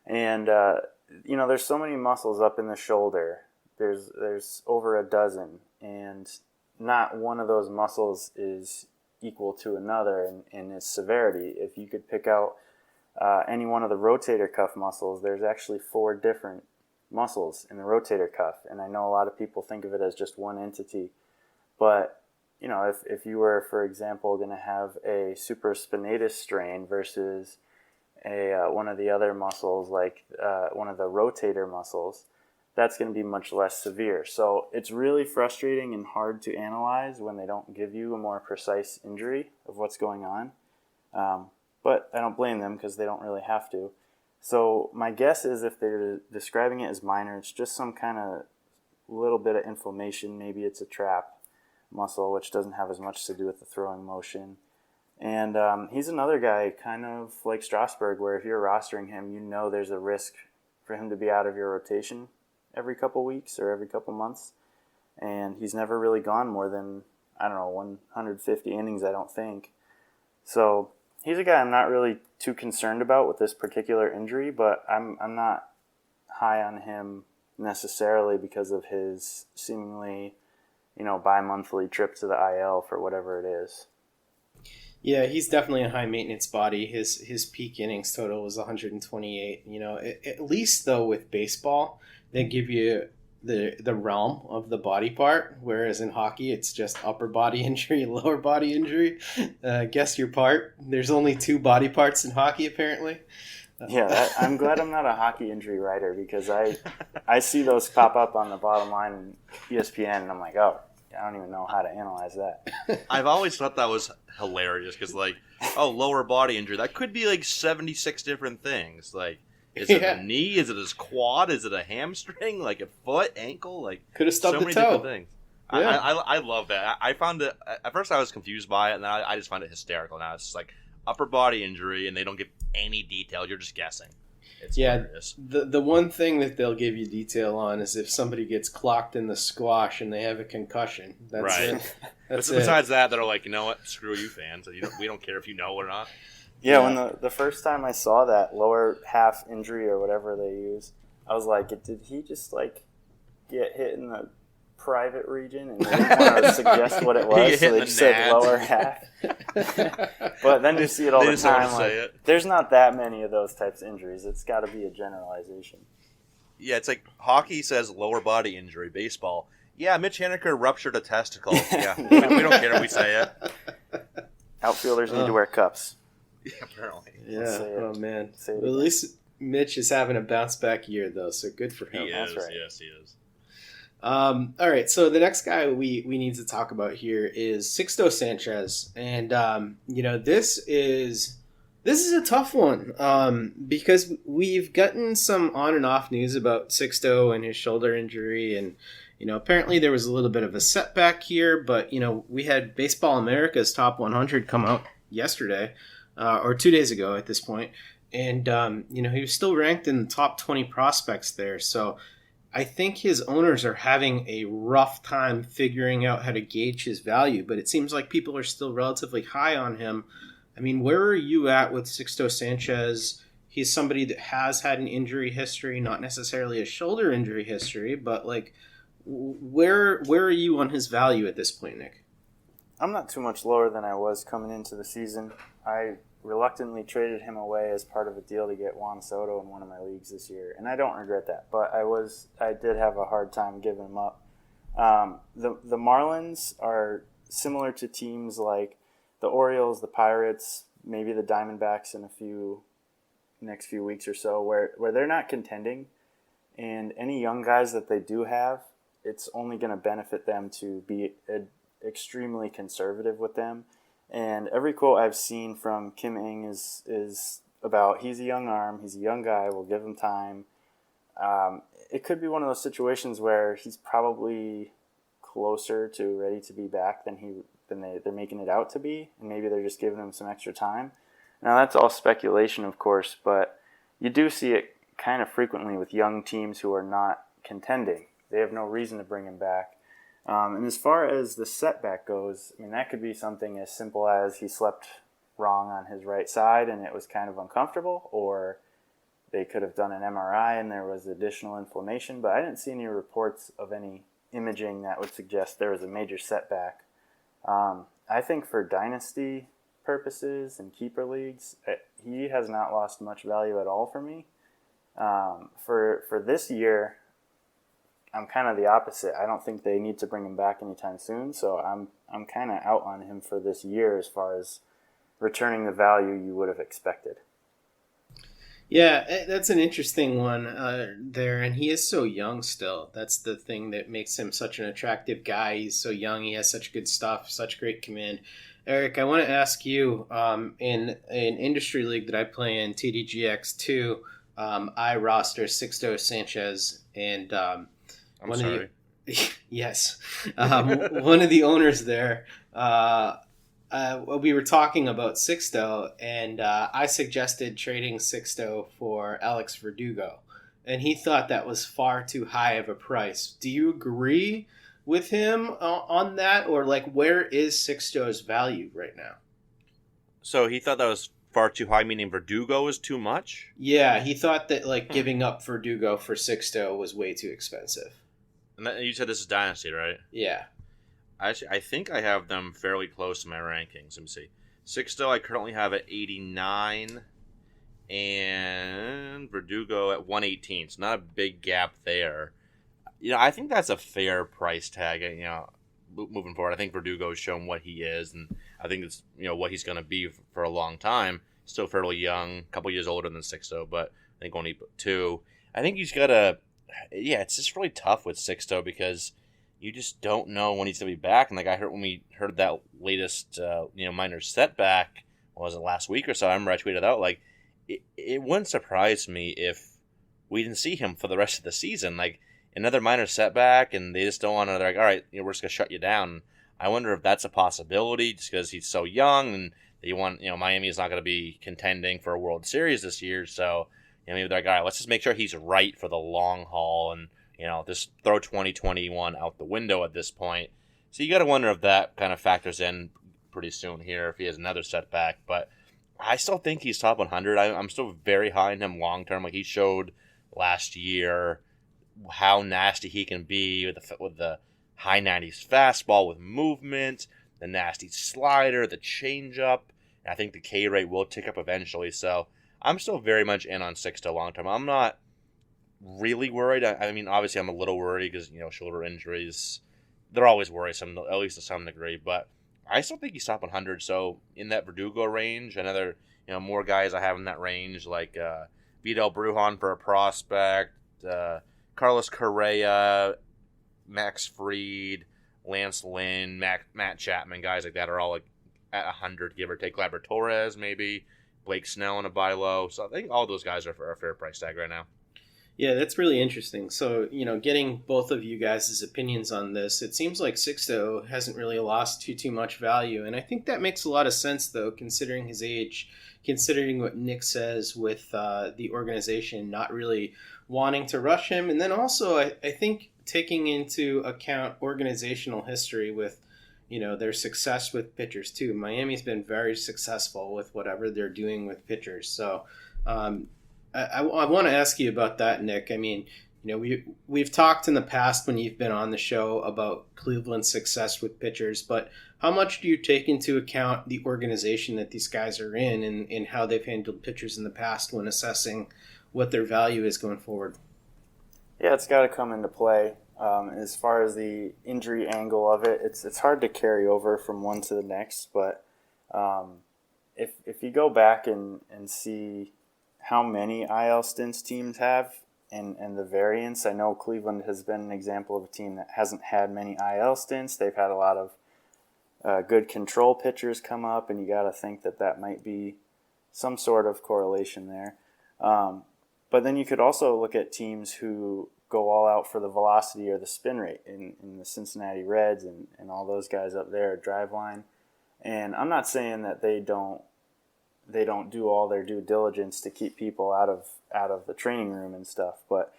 And, there's so many muscles up in the shoulder. There's over a dozen, and not one of those muscles is equal to another in its severity. If you could pick out any one of the rotator cuff muscles, there's actually 4 different muscles in the rotator cuff. And I know a lot of people think of it as just one entity. But, if you were, for example, going to have a supraspinatus strain versus one of the other muscles, like one of the rotator muscles, that's going to be much less severe. So it's really frustrating and hard to analyze when they don't give you a more precise injury of what's going on. But I don't blame them because they don't really have to. So my guess is if they're describing it as minor, it's just some kind of little bit of inflammation. Maybe it's a trap muscle, which doesn't have as much to do with the throwing motion. And he's another guy kind of like Strasburg, where if you're rostering him, there's a risk for him to be out of your rotation every couple weeks or every couple months. And he's never really gone more than, 150 innings, I don't think. So he's a guy I'm not really too concerned about with this particular injury, but I'm not high on him necessarily because of his seemingly, bi-monthly trip to the IL for whatever it is. Yeah, he's definitely a high maintenance body. His peak innings total was 128. At least though with baseball, they give you the realm of the body part, whereas in hockey it's just upper body injury, lower body injury. Guess your part. There's only 2 body parts in hockey apparently. Yeah, I'm glad I'm not a hockey injury writer because I see those pop up on the bottom line in ESPN and I'm like, oh, I don't even know how to analyze that. I've always thought that was hilarious because, lower body injury, that could be 76 different things. Is it a knee? Is it his quad? Is it a hamstring? A foot, ankle? Could have stubbed so many the toe. Different things. Yeah. I love that. I found it, at first I was confused by it, and then I just find it hysterical. Now it's just upper body injury, and they don't give any detail. You're just guessing. It's hilarious. The one thing that they'll give you detail on is if somebody gets clocked in the squash and they have a concussion. That's right. it. That's Besides that, they're like, you know what? Screw you, fans. We don't care if you know or not. Yeah, when the first time I saw that lower half injury or whatever they use, I was like, did he just get hit in the private region and they didn't want to suggest what it was, so they just said lower half. But then you see it all the time. There's not that many of those types of injuries. It's got to be a generalization. Yeah, it's like hockey says lower body injury. Baseball, yeah, Mitch Haniger ruptured a testicle. Yeah, we don't care if we say it. Outfielders need to wear cups. Yeah, apparently. Yeah. Oh man. Well, at least Mitch is having a bounce back year though, so good for him. He is. Right. Yes, he is. All right, so the next guy we need to talk about here is Sixto Sanchez, and this is This is a tough one because we've gotten some on and off news about Sixto and his shoulder injury, and apparently there was a little bit of a setback here. But we had Baseball America's Top 100 come out yesterday or 2 days ago at this point, and he was still ranked in the top 20 prospects there. So I think his owners are having a rough time figuring out how to gauge his value. But it seems like people are still relatively high on him. I mean, where are you at with Sixto Sanchez? He's somebody that has had an injury history, not necessarily a shoulder injury history, but where are you on his value at this point, Nick? I'm not too much lower than I was coming into the season. I reluctantly traded him away as part of a deal to get Juan Soto in one of my leagues this year, and I don't regret that. But I did have a hard time giving him up. The Marlins are similar to teams like the Orioles, the Pirates, maybe the Diamondbacks in next few weeks or so, where they're not contending, and any young guys that they do have, it's only going to benefit them to be extremely conservative with them. And every quote I've seen from Kim Ng is about he's a young arm, he's a young guy, we'll give him time. It could be one of those situations where he's probably closer to ready to be back than they're making it out to be, and maybe they're just giving him some extra time. Now, that's all speculation, of course, but you do see it kind of frequently with young teams who are not contending. They have no reason to bring him back. And as far as the setback goes, I mean, that could be something as simple as he slept wrong on his right side and it was kind of uncomfortable, or they could have done an MRI and there was additional inflammation, but I didn't see any reports of any imaging that would suggest there was a major setback. I think for dynasty purposes and keeper leagues, he has not lost much value at all for me. For this year, I'm kind of the opposite. I don't think they need to bring him back anytime soon, so I'm kind of out on him for this year as far as returning the value you would have expected. Yeah, that's an interesting one there, and he is so young still. That's the thing that makes him such an attractive guy. He's so young, he has such good stuff, such great command. Eric, I want to ask you, in an industry league that I play in, TDGX2, I roster Sixto Sanchez, and I'm sorry. Yes, one of the owners there, we were talking about Sixto, and I suggested trading Sixto for Alex Verdugo, and he thought that was far too high of a price. Do you agree with him on that, or where is Sixto's value right now? So he thought that was far too high, meaning Verdugo is too much? Yeah, he thought that giving up Verdugo for Sixto was way too expensive. And you said this is Dynasty, right? Yeah. Actually, I think I have them fairly close to my rankings. Let me see. Sixto I currently have at 89, and Verdugo at 118. So not a big gap there. I think that's a fair price tag. Moving forward, I think Verdugo has shown what he is, and I think it's what he's going to be for a long time. Still fairly young, a couple years older than Sixto, but I think only 2. I think he's got a. Yeah, it's just really tough with Sixto because you just don't know when he's going to be back. And I heard when we heard that latest, minor setback, was it last week or so? I remember I tweeted out, it wouldn't surprise me if we didn't see him for the rest of the season. Another minor setback, and they just don't want to, they're all right, we're just going to shut you down. I wonder if that's a possibility just because he's so young and they want, Miami is not going to be contending for a World Series this year. So, maybe they're like, all right, let's just make sure he's right for the long haul and, just throw 2021 out the window at this point. So you got to wonder if that kind of factors in pretty soon here if he has another setback. But I still think he's top 100. I'm still very high on him long term. He showed last year how nasty he can be with the high 90s fastball with movement, the nasty slider, the changeup. I think the K rate will tick up eventually. So I'm still very much in on Sixto long term. I'm not really worried. I mean, obviously, I'm a little worried because shoulder injuries, they're always worrisome, at least to some degree. But I still think he's top 100. So in that Verdugo range, another more guys I have in that range like Vidal Brujan for a prospect, Carlos Correa, Max Fried, Lance Lynn, Matt Chapman, guys like that are all at 100, give or take. Gleyber Torres, maybe. Blake Snell in a buy low. So I think all those guys are for a fair price tag right now. Yeah, that's really interesting. So, getting both of you guys' opinions on this, it seems like Sixto hasn't really lost too much value. And I think that makes a lot of sense, though, considering his age, considering what Nick says with the organization not really wanting to rush him. And then also, I think taking into account organizational history with, their success with pitchers, too. Miami's been very successful with whatever they're doing with pitchers. So, I want to ask you about that, Nick. I mean, we've talked in the past when you've been on the show about Cleveland's success with pitchers, but how much do you take into account the organization that these guys are in and how they've handled pitchers in the past when assessing what their value is going forward? Yeah, it's got to come into play. As far as the injury angle of it, it's hard to carry over from one to the next, but if you go back and see how many IL stints teams have and the variance. I know Cleveland has been an example of a team that hasn't had many IL stints. They've had a lot of good control pitchers come up, and you got to think that might be some sort of correlation there. But then you could also look at teams who go all out for the velocity or the spin rate in the Cincinnati Reds and all those guys up there at Driveline. And I'm not saying that they don't do all their due diligence to keep people out of the training room and stuff. But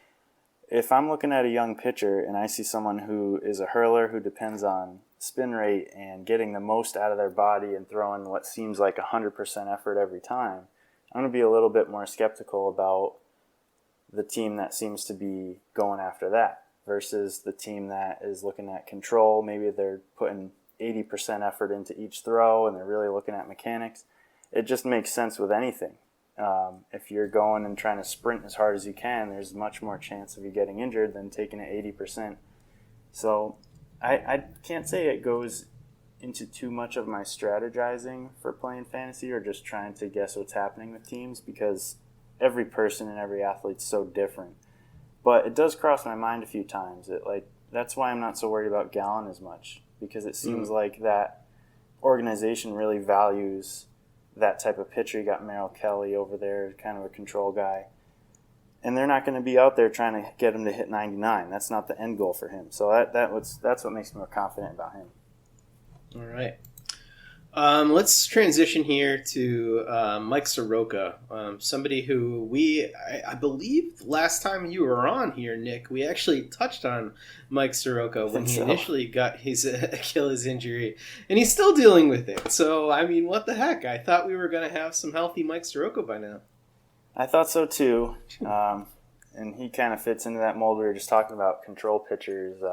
if I'm looking at a young pitcher and I see someone who is a hurler who depends on spin rate and getting the most out of their body and throwing what seems like 100% effort every time, I'm going to be a little bit more skeptical about the team that seems to be going after that versus the team that is looking at control. Maybe they're putting 80% effort into each throw and they're really looking at mechanics. It just makes sense with anything. If you're going and trying to sprint as hard as you can, there's much more chance of you getting injured than taking it 80%. So I can't say it goes into too much of my strategizing for playing fantasy or just trying to guess what's happening with teams because every person and every athlete's so different. But it does cross my mind a few times. That's why I'm not so worried about Gallen as much because it seems like that organization really values that type of pitcher. You got Merrill Kelly over there, kind of a control guy. And they're not going to be out there trying to get him to hit 99. That's not the end goal for him. So that's what makes me more confident about him. All right. Let's transition here to Mike Soroka, somebody who I believe last time you were on here, Nick, we actually touched on Mike Soroka when he initially got his Achilles injury, and he's still dealing with it. So, I mean, what the heck? I thought we were going to have some healthy Mike Soroka by now. I thought so too, and he kind of fits into that mold we were just talking about, control pitchers,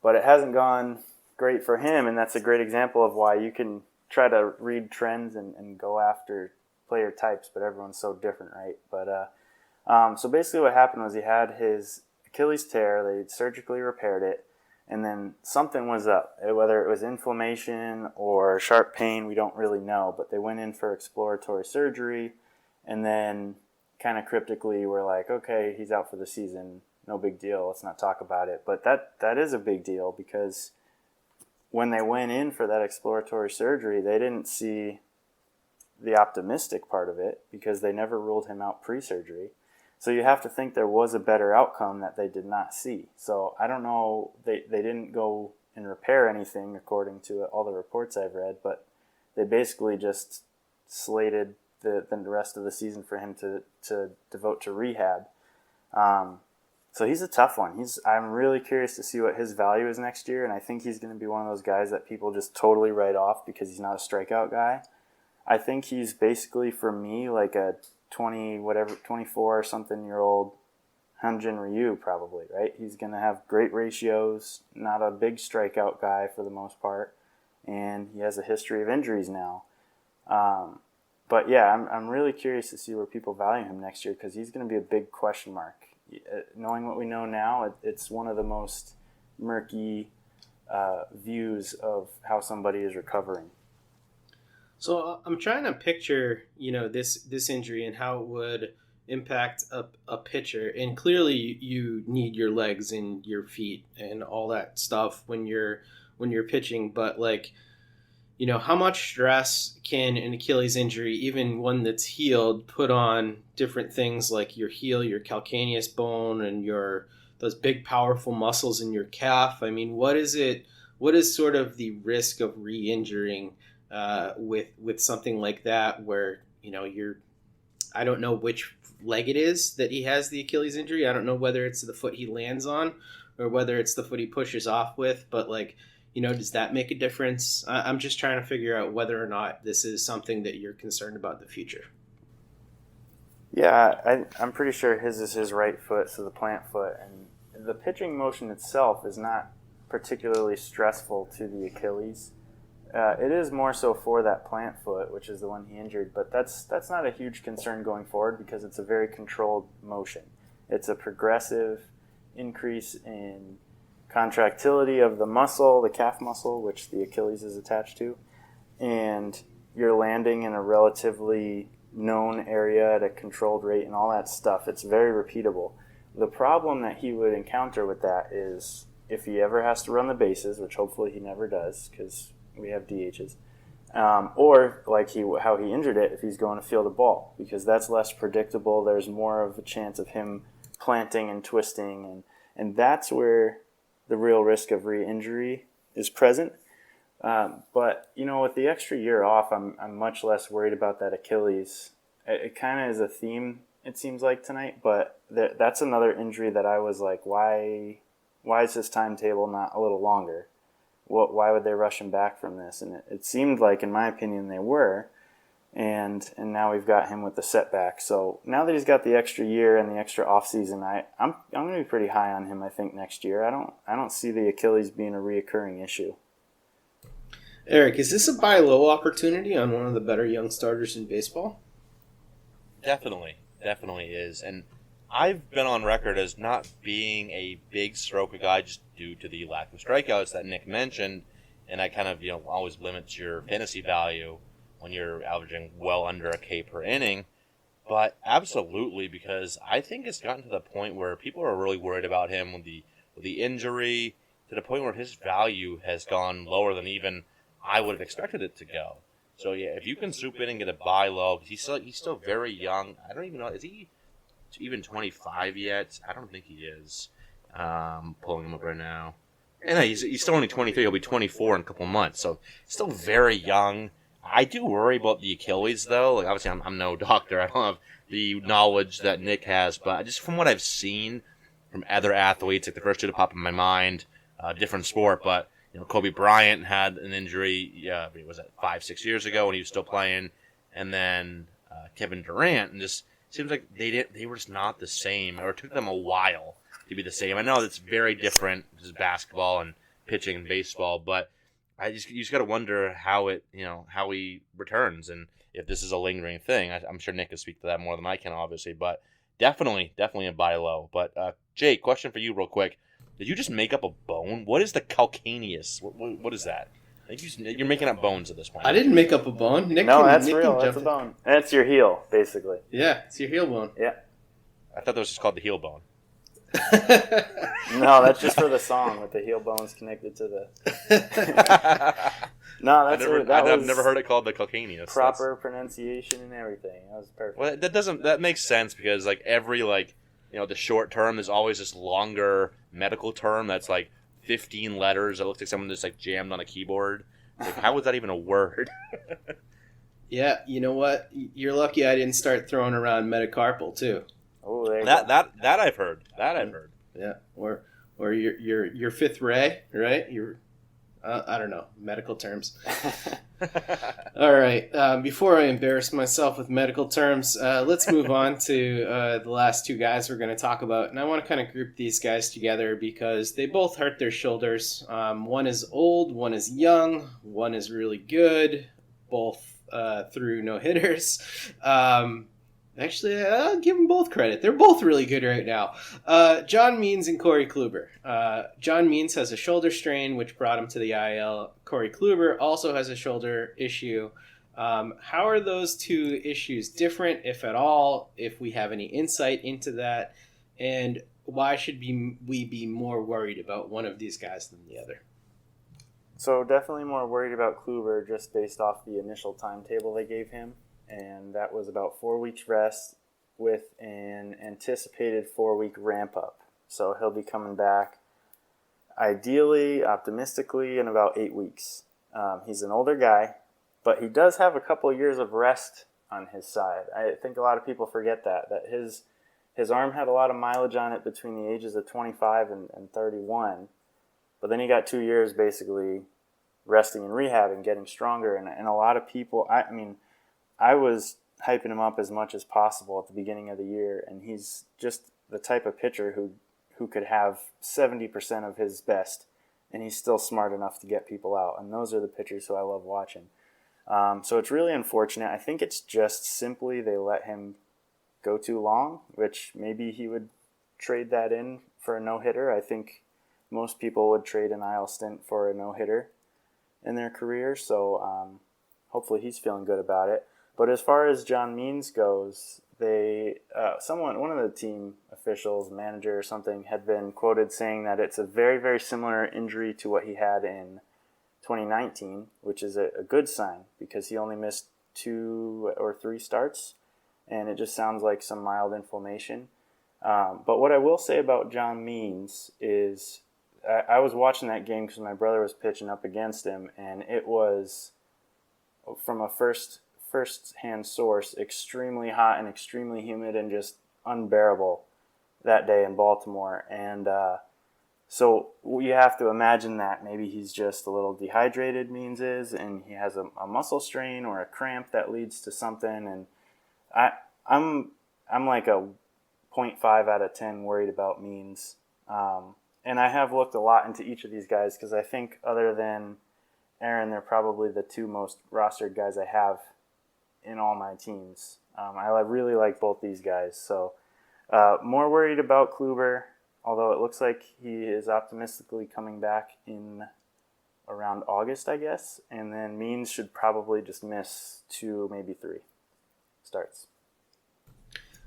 but it hasn't gone great for him, and that's a great example of why you can try to read trends and go after player types, but everyone's so different, right? But so basically what happened was he had his Achilles tear, they surgically repaired it, and then something was up. Whether it was inflammation or sharp pain, we don't really know, but they went in for exploratory surgery, and then kind of cryptically were like, okay, he's out for the season, no big deal, let's not talk about it. But that is a big deal because when they went in for that exploratory surgery, they didn't see the optimistic part of it because they never ruled him out pre-surgery. So you have to think there was a better outcome that they did not see. So I don't know, they didn't go and repair anything according to all the reports I've read, but they basically just slated the rest of the season for him to devote to rehab. So he's a tough one. I'm really curious to see what his value is next year, and I think he's going to be one of those guys that people just totally write off because he's not a strikeout guy. I think he's basically, for me, like a 24 or something year old Hyunjin Ryu probably, right? He's going to have great ratios, not a big strikeout guy for the most part, and he has a history of injuries now. But yeah, I'm really curious to see where people value him next year because he's going to be a big question mark. Knowing what we know now, it's one of the most murky views of how somebody is recovering. So I'm trying to picture, this injury and how it would impact a pitcher. And clearly, you need your legs and your feet and all that stuff when you're pitching. But how much stress can an Achilles injury, even one that's healed, put on different things like your heel, your calcaneus bone, and those big powerful muscles in your calf? I mean, what is sort of the risk of re-injuring with something like that, where I don't know which leg it is that he has the Achilles injury. I don't know whether it's the foot he lands on or whether it's the foot he pushes off with, but does that make a difference? I'm just trying to figure out whether or not this is something that you're concerned about in the future. Yeah, I'm pretty sure his is his right foot, so the plant foot, and the pitching motion itself is not particularly stressful to the Achilles. It is more so for that plant foot, which is the one he injured, but that's not a huge concern going forward because it's a very controlled motion. It's a progressive increase in contractility of the muscle, the calf muscle, which the Achilles is attached to, and you're landing in a relatively known area at a controlled rate and all that stuff. It's very repeatable. The problem that he would encounter with that is if he ever has to run the bases, which hopefully he never does because we have DHs, or how he injured it if he's going to field a ball, because that's less predictable. There's more of a chance of him planting and twisting, and that's where the real risk of re-injury is present. But with the extra year off, I'm much less worried about that Achilles. It kind of is a theme, it seems like, tonight, but that's another injury that I was like, why is his timetable not a little longer? Why would they rush him back from this? And it seemed like, in my opinion, they were. And now we've got him with the setback. So now that he's got the extra year and the extra off season, I'm going to be pretty high on him. I think next year. I don't see the Achilles being a reoccurring issue. Eric, is this a buy low opportunity on one of the better young starters in baseball? Definitely is. And I've been on record as not being a big stroker guy just due to the lack of strikeouts that Nick mentioned, and I kind of always limits your fantasy value when you're averaging well under a K per inning. But absolutely, because I think it's gotten to the point where people are really worried about him with the injury, to the point where his value has gone lower than even I would have expected it to go. So yeah, if you can swoop in and get a buy low, he's still very young. I don't even know, is he even 25 yet? I don't think he is. Pulling him up right now. And he's still only 23. He'll be 24 in a couple months, so still very young. I do worry about the Achilles, though. Like, obviously, I'm no doctor. I don't have the knowledge that Nick has, but just from what I've seen from other athletes, like the first two to pop in my mind, different sport, but Kobe Bryant had an injury. Yeah, was that 5-6 years ago when he was still playing, and then Kevin Durant, and just seems like they were just not the same, or it took them a while to be the same. I know it's very different, this is basketball and pitching and baseball, but you just got to wonder how he returns and if this is a lingering thing. I'm sure Nick can speak to that more than I can, obviously, but definitely a buy low. But Jake, question for you real quick. Did you just make up a bone? What is the calcaneus? What is that? I think you're making up bones at this point. I didn't make up a bone. Nick that's Nick real. That's a bone. That's your heel, basically. Yeah, it's your heel bone. Yeah. I thought that was just called the heel bone. No, that's just for the song with the heel bones connected to the. No, I've never heard it called the calcaneus. Proper pronunciation and everything. That was perfect. Well, that makes sense because every the short term, there's always this longer medical term that's 15 letters. It looks like someone just jammed on a keyboard. How was that even a word? Yeah, you know what? You're lucky I didn't start throwing around metacarpal too. Oh, there you go. That I've heard. Yeah, or your fifth ray, right? I don't know, medical terms. All right. Before I embarrass myself with medical terms, let's move on to the last two guys we're going to talk about. And I want to kind of group these guys together because they both hurt their shoulders. One is old, one is young, one is really good, both through no-hitters. Actually, I'll give them both credit. They're both really good right now. John Means and Corey Kluber. John Means has a shoulder strain, which brought him to the IL. Corey Kluber also has a shoulder issue. How are those two issues different, if at all, if we have any insight into that? And why should we be more worried about one of these guys than the other? So definitely more worried about Kluber just based off the initial timetable they gave him, and that was about 4 weeks rest with an anticipated 4-week ramp up. So he'll be coming back ideally, optimistically, in about 8 weeks. He's an older guy, but he does have a couple of years of rest on his side. I think a lot of people forget that his arm had a lot of mileage on it between the ages of 25 and 31. But then he got 2 years basically resting and rehabbing, getting stronger. And a lot of people, I was hyping him up as much as possible at the beginning of the year. And he's just the type of pitcher who could have 70% of his best. And he's still smart enough to get people out. And those are the pitchers who I love watching. So it's really unfortunate. I think it's just simply they let him go too long, which maybe he would trade that in for a no-hitter. I think most people would trade an IL stint for a no-hitter in their career, so hopefully he's feeling good about it. But as far as John Means goes, one of the team officials, manager or something, had been quoted saying that it's a very, very similar injury to what he had in 2019, which is a good sign because he only missed 2 or 3 starts, and it just sounds like some mild inflammation. But what I will say about John Means is I was watching that game because my brother was pitching up against him, and it was, from a first-hand source, extremely hot and extremely humid and just unbearable that day in Baltimore. And so you have to imagine that maybe he's just a little dehydrated, Means is, and he has a muscle strain or a cramp that leads to something. And I'm like a 0.5 out of 10 worried about Means. And I have looked a lot into each of these guys because I think other than Aaron, they're probably the 2 most rostered guys I have in all my teams. I really like both these guys. So more worried about Kluber, although it looks like he is optimistically coming back in around August, I guess. And then Means should probably just miss 2, maybe 3 starts.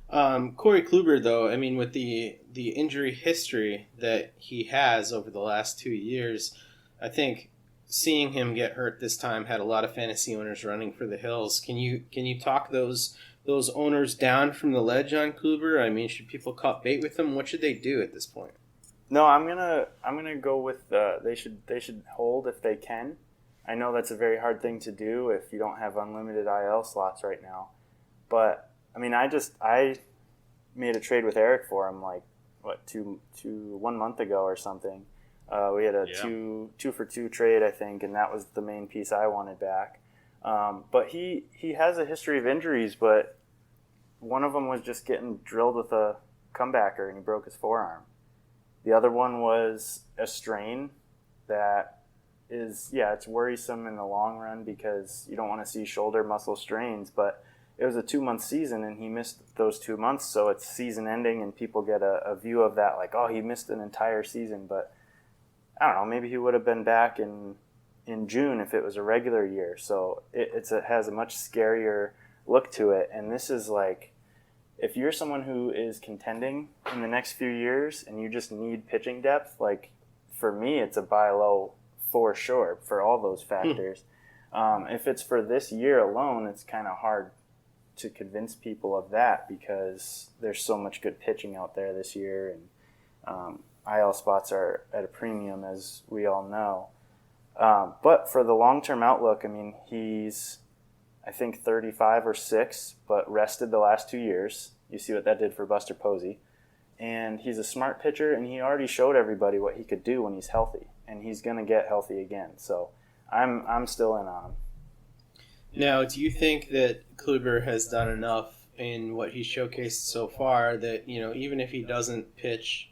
Corey Kluber, though, with the injury history that he has over the last 2 years, I think seeing him get hurt this time had a lot of fantasy owners running for the hills. Can you talk those owners down from the ledge on Kluber? Should people cut bait with him? What should they do at this point? No, I'm gonna go with they should hold if they can. I know that's a very hard thing to do if you don't have unlimited IL slots right now, but I made a trade with Eric for him 1 month ago or something. We had a 2-for-2 trade, I think, and that was the main piece I wanted back. But he has a history of injuries, but one of them was just getting drilled with a comebacker and he broke his forearm. The other one was a strain that is, it's worrisome in the long run because you don't want to see shoulder muscle strains, but it was a 2-month season and he missed those 2 months, so it's season ending and people get a view of that like, oh, he missed an entire season. But I don't know, maybe he would have been back in June if it was a regular year. So it has a much scarier look to it. And this is like, if you're someone who is contending in the next few years and you just need pitching depth, like for me, it's a buy low for sure for all those factors. If it's for this year alone, it's kind of hard to convince people of that because there's so much good pitching out there this year, and IL spots are at a premium, as we all know. But for the long-term outlook, he's, I think, 35 or 6, but rested the last 2 years. You see what that did for Buster Posey. And he's a smart pitcher, and he already showed everybody what he could do when he's healthy, and he's going to get healthy again. So I'm still in on him. Now, do you think that Kluber has done enough in what he's showcased so far that, even if he doesn't pitch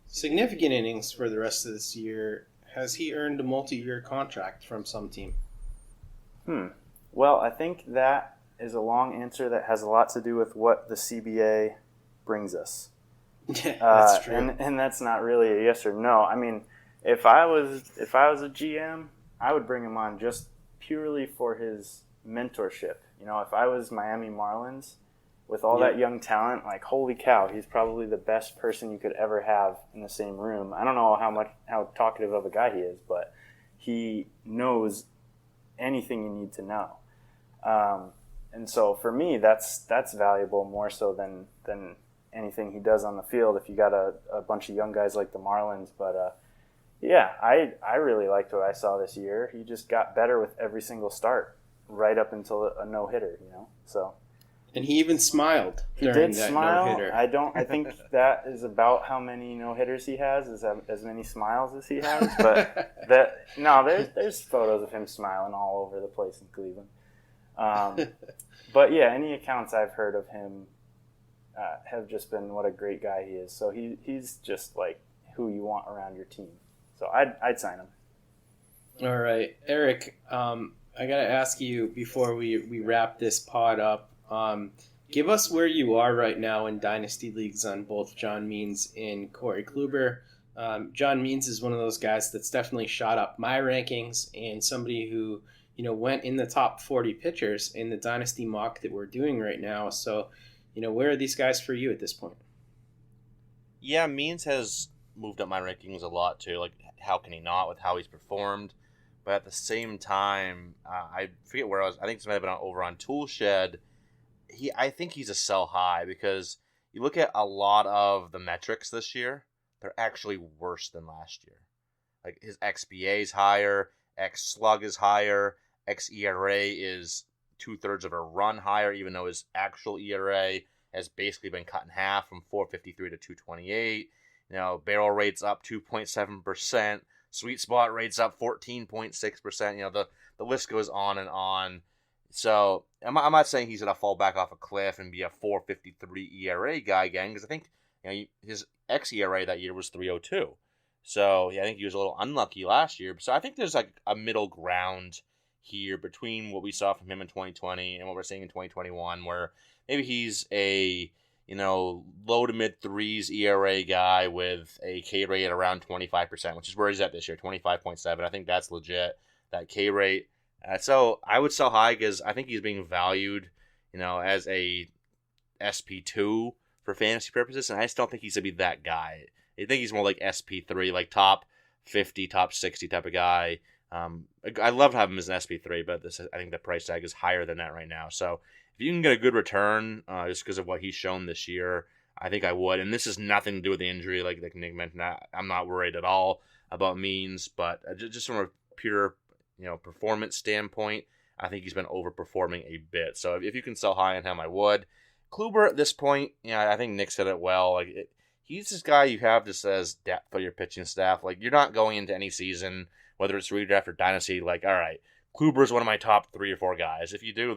significant innings for the rest of this year, has he earned a multi-year contract from some team? Well, I think that is a long answer that has a lot to do with what the CBA brings us. Yeah, that's true. And that's not really a yes or no. If I was a GM, I would bring him on just purely for his mentorship. If I was Miami Marlins with all that young talent, like, holy cow, he's probably the best person you could ever have in the same room. I don't know how talkative of a guy he is, but he knows anything you need to know. And so for me, that's valuable more so than anything he does on the field if you got a bunch of young guys like the Marlins. But yeah, I really liked what I saw this year. He just got better with every single start, right up until a no-hitter, So. And he even smiled during He did that smile. no-hitter. I think that is about how many no-hitters he has, as many smiles as he has. But there's photos of him smiling all over the place in Cleveland. But yeah, any accounts I've heard of him have just been what a great guy he is. So he's just like who you want around your team. So I'd sign him. All right, Eric. I gotta ask you before we wrap this pod up. Give us where you are right now in Dynasty Leagues on both John Means and Corey Kluber. John Means is one of those guys that's definitely shot up my rankings and somebody who, went in the top 40 pitchers in the Dynasty mock that we're doing right now. So, where are these guys for you at this point? Yeah, Means has moved up my rankings a lot too. Like, how can he not with how he's performed? But at the same time, I forget where I was. I think this might have been over on Toolshed. I think he's a sell high because you look at a lot of the metrics this year, they're actually worse than last year. Like his XBA is higher, X-Slug is higher, xERA is 2/3 of a run higher, even though his actual ERA has basically been cut in half from 4.53 to 2.28. Barrel rate's up 2.7%, sweet spot rate's up 14.6%. The list goes on and on. So I'm not saying he's going to fall back off a cliff and be a 4.53 ERA guy again, because I think his xERA that year was 3.02. So yeah, I think he was a little unlucky last year. So I think there's like a middle ground here between what we saw from him in 2020 and what we're seeing in 2021, where maybe he's a low to mid threes ERA guy with a K rate at around 25%, which is where he's at this year, 25.7. I think that's legit, that K rate. So I would sell high because I think he's being valued, as a SP2 for fantasy purposes, and I just don't think he's going to be that guy. I think he's more like SP3, like top 50, top 60 type of guy. I love having him as an SP3, but I think the price tag is higher than that right now. So if you can get a good return just because of what he's shown this year, I think I would. And this has nothing to do with the injury, like Nick mentioned. I'm not worried at all about Means, but just from a pure performance standpoint, I think he's been overperforming a bit. So if you can sell high on him, I would. Kluber at this point, I think Nick said it well. He's this guy you have just as depth for your pitching staff. Like, you're not going into any season, whether it's redraft or dynasty, like, all right, Kluber's one of my top 3 or 4 guys. If you do,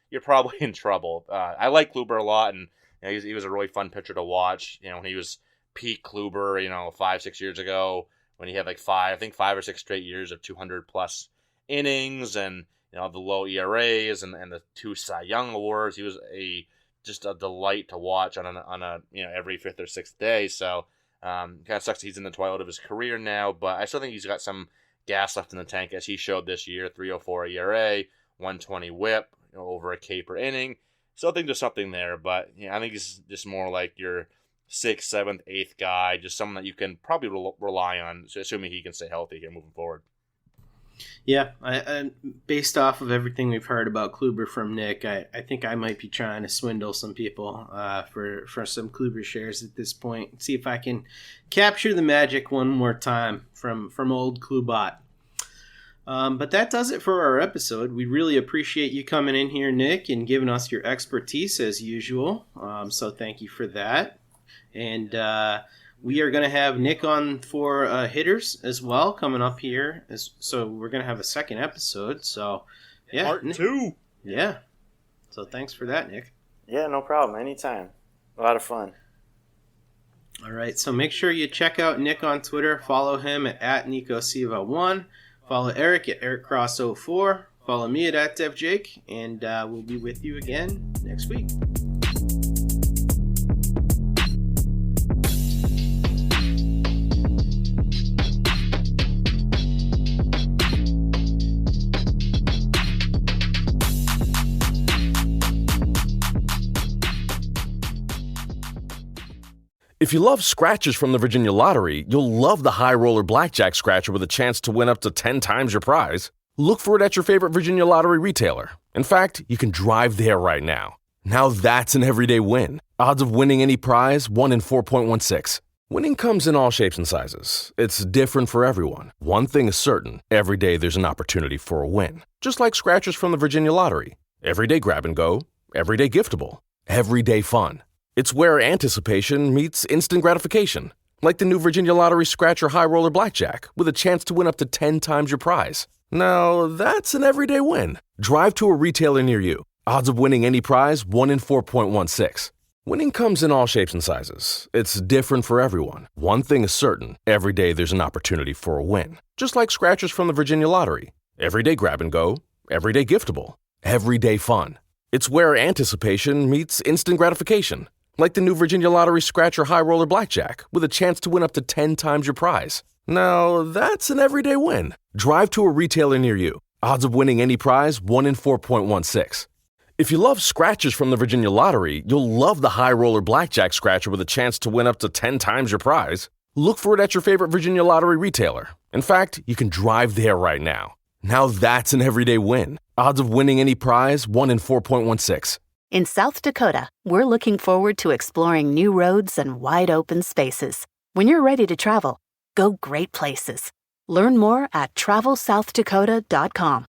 you're probably in trouble. I like Kluber a lot, and he was a really fun pitcher to watch. When he was peak Kluber, 5-6 years ago, when he had like 5 or 6 straight years of 200 plus innings, and the low ERAs and the 2 Cy Young awards. He was just a delight to watch on a every 5th or 6th day. So kind of sucks he's in the twilight of his career now, but I still think he's got some gas left in the tank, as he showed this year. 3.04 ERA, 120 WHIP, over a K per inning. Still think there's something there, but I think he's just more like your 6th, 7th, 8th guy, just someone that you can probably rely on, assuming he can stay healthy here moving forward. Yeah, I based off of everything we've heard about Kluber from Nick, I think I might be trying to swindle some people for some Kluber shares at this point. See if I can capture the magic one more time from old Klubot. But that does it for our episode. We really appreciate you coming in here, Nick, and giving us your expertise as usual. So thank you for that. And we are going to have Nick on for hitters as well coming up here. So we're going to have a second episode. So yeah, Part 2. Yeah. So thanks for that, Nick. Yeah, no problem. Anytime. A lot of fun. All right. So make sure you check out Nick on Twitter. Follow him at NicoSiva1. Follow Eric at EricCross04. Follow me at DevJake. And we'll be with you again next week. If you love scratchers from the Virginia Lottery, you'll love the High Roller Blackjack Scratcher with a chance to win up to 10 times your prize. Look for it at your favorite Virginia Lottery retailer. In fact, you can drive there right now. Now that's an everyday win. Odds of winning any prize, 1 in 4.16. Winning comes in all shapes and sizes. It's different for everyone. One thing is certain, every day there's an opportunity for a win. Just like scratchers from the Virginia Lottery. Everyday grab and go, everyday giftable, everyday fun. It's where anticipation meets instant gratification. Like the new Virginia Lottery Scratcher High Roller Blackjack, with a chance to win up to 10 times your prize. Now, that's an everyday win. Drive to a retailer near you. Odds of winning any prize, 1 in 4.16. Winning comes in all shapes and sizes. It's different for everyone. One thing is certain, every day there's an opportunity for a win. Just like scratchers from the Virginia Lottery. Everyday grab and go, everyday giftable, everyday fun. It's where anticipation meets instant gratification. Like the new Virginia Lottery Scratcher High Roller Blackjack, with a chance to win up to 10 times your prize. Now, that's an everyday win. Drive to a retailer near you. Odds of winning any prize, 1 in 4.16. If you love scratchers from the Virginia Lottery, you'll love the High Roller Blackjack Scratcher with a chance to win up to 10 times your prize. Look for it at your favorite Virginia Lottery retailer. In fact, you can drive there right now. Now that's an everyday win. Odds of winning any prize, 1 in 4.16. In South Dakota, we're looking forward to exploring new roads and wide open spaces. When you're ready to travel, go great places. Learn more at travelsouthdakota.com.